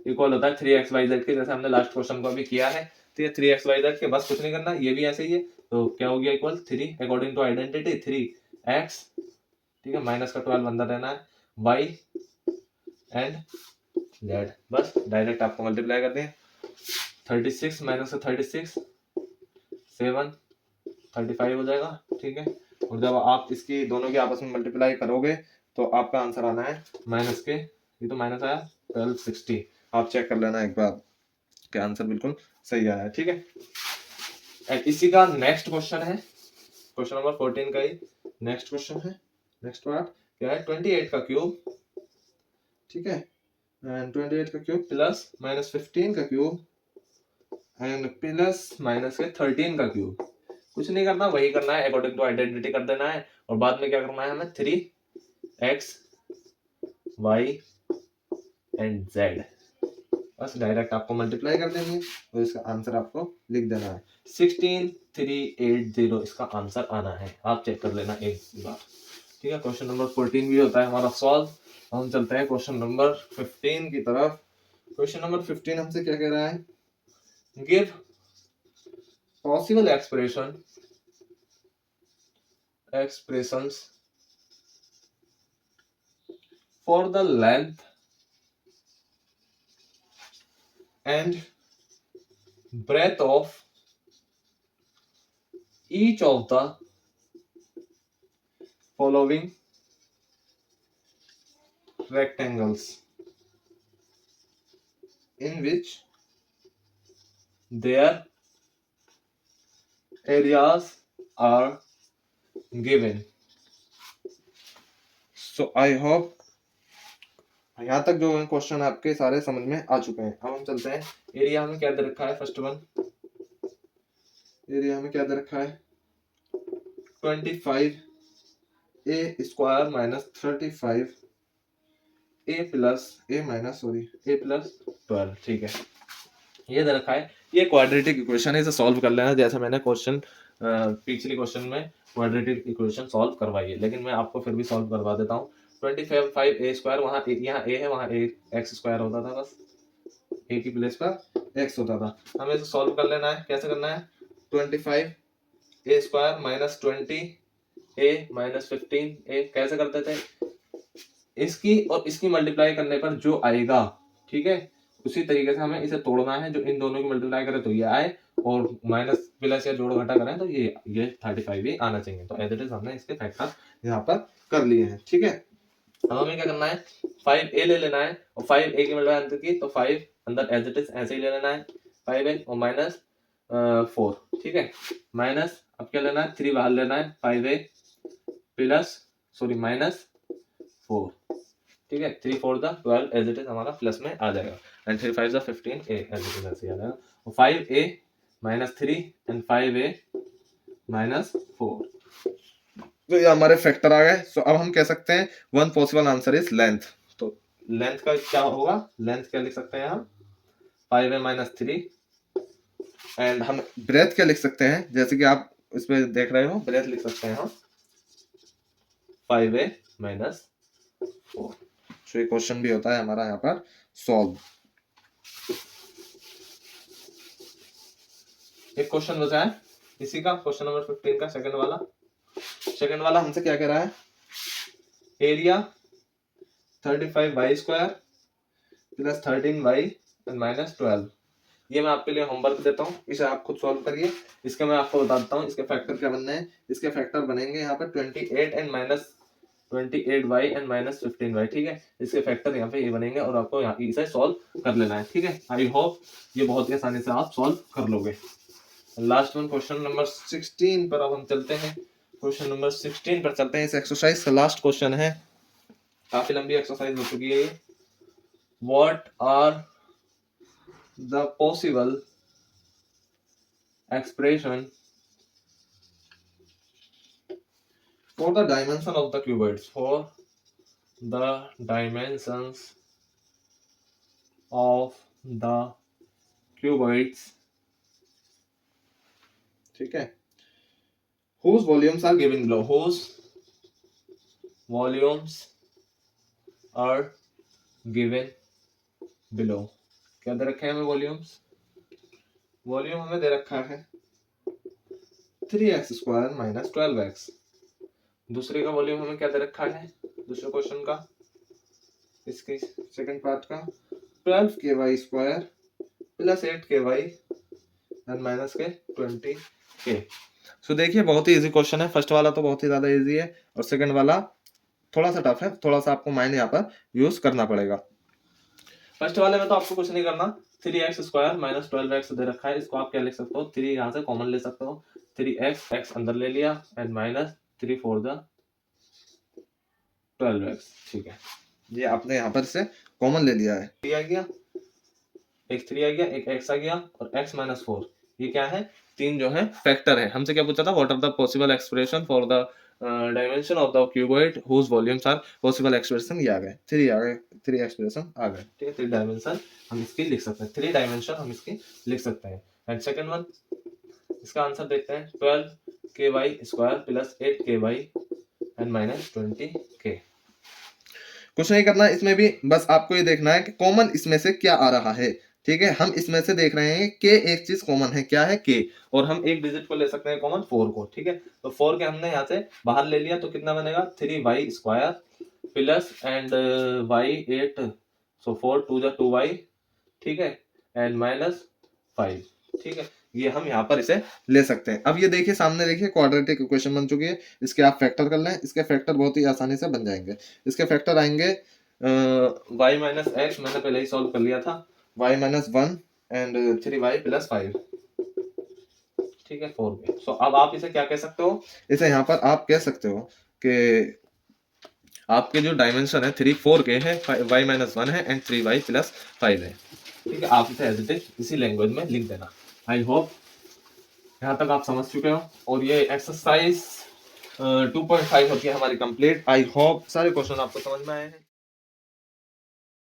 equal होता है 3xyz के, जैसे हमने लास्ट क्वेश्चन को अभी किया है, तो ये 3xyz के, बस कुछ नहीं करना, ये भी ऐसे ही है, तो क्या हो गया, equal 3 according to identity 3x, ठीक है, माइनस का 12 अंदर रहना है, y एंड z, बस डायरेक्ट आपको मल्टीप्लाई कर दें, 36 माइनस 36 7 35 हो जाएगा, ठीक है। और जब आप इसकी दोनों की आपस में मल्टीप्लाई करोगे तो आपका आंसर आना है माइनस के, ये तो माइनस आया 1260, आप चेक कर लेना एक बार कि आंसर बिल्कुल सही आया है, ठीक है। एंड इसी का नेक्स्ट क्वेश्चन है, क्वेश्चन नंबर 14 का ही नेक्स्ट क्वेश्चन है। नेक्स्ट पार्ट क्या है, 28 का क्यूब, ठीक है, एंड 28 का क्यूब प्लस माइनस 15 का क्यूब एंड प्लस माइनस के 13 का क्यूब। कुछ नहीं करना, वही करना है, अकॉर्डिंग टू आइडेंटिटी कर देना है, और बाद में क्या करना है हमें, 3x y एंड z, बस डायरेक्ट आपको मल्टीप्लाई कर देनी है और इसका आंसर आपको लिख देना है, 16380 इसका आंसर आना है, आप चेक कर लेना एक बार, ठीक है। क्वेश्चन नंबर 14 भी होता है हमारा सॉल्व। हम चलते हैं क्वेश्चन नंबर 15 की तरफ। क्वेश्चन नंबर 15 हमसे क्या कह रहा है, give possible expressions for the length and breadth of each of the following rectangles in which their areas are given. So I hope यहाँ तक जो क्वेश्चन आपके सारे समझ में आ चुके हैं। अब हम चलते हैं, एरिया हमें क्या दे रखा है, फर्स्ट वन एरिया हमें क्या दे रखा है 25 ए स्क्वायर माइनस 35 ए प्लस 12, ठीक है, ये दे रखा है। ये क्वाड्रेटिक इक्वेशन है, इसे सॉल्व कर लेना जैसे मैंने क्वेश्चन पिछले क्वेश्चन में क्वाड्रेटिक इक्वेशन सॉल्व करवाई है, लेकिन मैं आपको फिर भी सॉल्व करवा देता हूँ। 25 ए स्क्वायर, वहाँ यहाँ ए है, वहाँ ए एक्स स्क्वायर होता था, बस ए की प्लेस पर एक्स होता था। हमें इसे सॉल्व कर लेना है। कैसे करना है, 25 ए स्क्वायर माइनस 20 ए माइनस 15 ए कैसे करते थे, इसकी और इसकी मल्टीप्लाई करने पर जो आएगा, ठीक है, उसी तरीके से हमें इसे तोड़ना है। जो इन दोनों की मल्टीप्लाई करें तो ये आए, और माइनस प्लस या जोड़ घटा करें तो ये 35 ही आना चाहिए। तो एज इट इज हमने इसके फैक्टर यहाँ पर कर लिए हैं, ठीक है। अब हमें क्या करना है, 5a ले लेना है, और 5a की मल्टीप्लाई अंदर की, तो 5 अंदर एज इट इज ऐसे ही ले लेना है, 5a और माइनस 4, ठीक है, माइनस अब क्या लेना है, 3 बाहर लेना है, 5a प्लस माइनस 4, ठीक है, 3 4 द 12 एज इट इज हमारा प्लस में आ जाएगा, एंड 3 5 द 15 ए एज इट इज ऐसे आ जाएगा, और 5a minus 3 and 5a minus 4, तो ये हमारे फैक्टर आ गए। सो अब हम कह सकते हैं one possible answer is length. तो लेंथ का क्या होगा, लेंथ क्या लिख सकते हैं हम, 5a माइनस 3, एंड हम ब्रेथ क्या लिख सकते हैं, जैसे कि आप इसमें देख रहे हो, ब्रेथ लिख सकते हैं हम 5a माइनस 4। तो ये क्वेश्चन भी होता है हमारा यहाँ पर सॉल्व। एक क्वेश्चन बचा है इसी का, क्वेश्चन नंबर 15 का सेकंड वाला हमसे क्या कह रहा है, area 35 y square plus 13 y and minus 12। ये मैं आपके लिए होमवर्क देता हूँ, इसे आप खुद सॉल्व करिए। इसके मैं आपको बता देता हूँ इसके फैक्टर क्या बनने हैं। इसके फैक्टर बनेंगे यहाँ पर 28 and minus 28y and minus 15y, ठीक है, इसके फैक्टर यहाँ पे ये बनेंगे, और आपको यहाँ इसे सॉल्व कर लेना है, ठीक है। आई होप ये बहुत ही आसानी से आप सॉल्व कर लोगे। लास्ट वन क्वेश्चन नंबर 16 पर अब हम चलते हैं। क्वेश्चन नंबर 16 पर चलते हैं। इस एक्सरसाइज का लास्ट क्वेश्चन है, काफी लंबी एक्सरसाइज हो चुकी है। What are the possible expression for the dimension of the cuboids, for the dimensions of the cuboids, ठीक है, whose volumes are given below, whose volumes are given below। क्या दे रखे हैं हमें वॉल्यूम्स, वॉल्यूम हमें दे रखा है 3x स्क्वायर माइनस 12x। दूसरे का वॉल्यूम हमें क्या दे रखा है, दूसरे क्वेश्चन का, इसके सेकंड पार्ट का 12ky square plus 8ky and minus के 20k। सो देखिए बहुत ही इजी क्वेश्चन है। फर्स्ट वाला तो बहुत ही ज्यादा इजी है, और सेकंड वाला थोड़ा सा टफ है, थोड़ा सा आपको माइंड यहाँ पर यूज करना पड़ेगा। फर्स्ट वाले में तो आपको कुछ नहीं करना, 3x स्क्वायर माइनस 12x दे रखा है, इसको आप क्या लिख सकते हो, 3 यहाँ से कॉमन ले सकते हो, 3x x अंदर ले लिया एंड माइनस 3 4 द 12x, ठीक है, ये आपने यहाँ पर से कॉमन ले लिया है। 3 आ गया, एक 3 आ गया, एक x आ गया, और x माइनस 4, ये क्या है, 3 जो है फैक्टर है। हमसे क्या पूछा था, what are the possible expression for the dimension of the cuboid whose volumes are possible expression, ये आ गए 3 आ गए, 3 एक्सप्रेशन आ गए, ठीक है। 3 डायमेंशन हम इसकी लिख सकते हैं, 3 डायमेंशन हम इसकी लिख सकते हैं। एंड सेकंड वन, इसका आंसर देखते हैं, 12ky square plus 8ky and minus 20k। कुछ नहीं करना इसमें भी, बस आपको ये देखना है कि कॉमन इसमें से क्या आ रहा है, ठीक है। हम इसमें से देख रहे हैं कि एक चीज कॉमन है, क्या है k, और हम एक डिजिट को ले सकते हैं कॉमन 4 को, ठीक है। तो 4 के हमने यहाँ से बाहर ले लिया तो कितना बनेगा, 3y square plus and y 8, सो 4 2 जा 2y, ठीक है, एंड माइनस 5, ठीक है। ये हम यहाँ पर इसे ले सकते हैं। अब ये देखिए सामने देखिए क्वाड्रेटिक इक्वेशन बन चुकी है, इसके आप फैक्टर कर लें, इसके फैक्टर बहुत ही आसानी से बन जाएंगे। इसके फैक्टर आएंगे y माइनस एक्स, मैंने पहले ही सॉल्व कर लिया था, y minus 1 and 3y plus 5, ठीक है, 4 सो अब आप इसे क्या कह सकते हो, इसे यहाँ पर आप कह सकते हो कि आपके जो डायमेंशन है 3 4 के है, y माइनस 1 है एंड 3y प्लस 5 है, ठीक है। आप इसे एज इट इज इसी लैंग्वेज में लिख देना। आई होप यहाँ तक आप समझ चुके हो, और ये एक्सरसाइज 2.5 होती है हमारी कंप्लीट। आई होप सारे क्वेश्चन आपको समझ में आए हैं।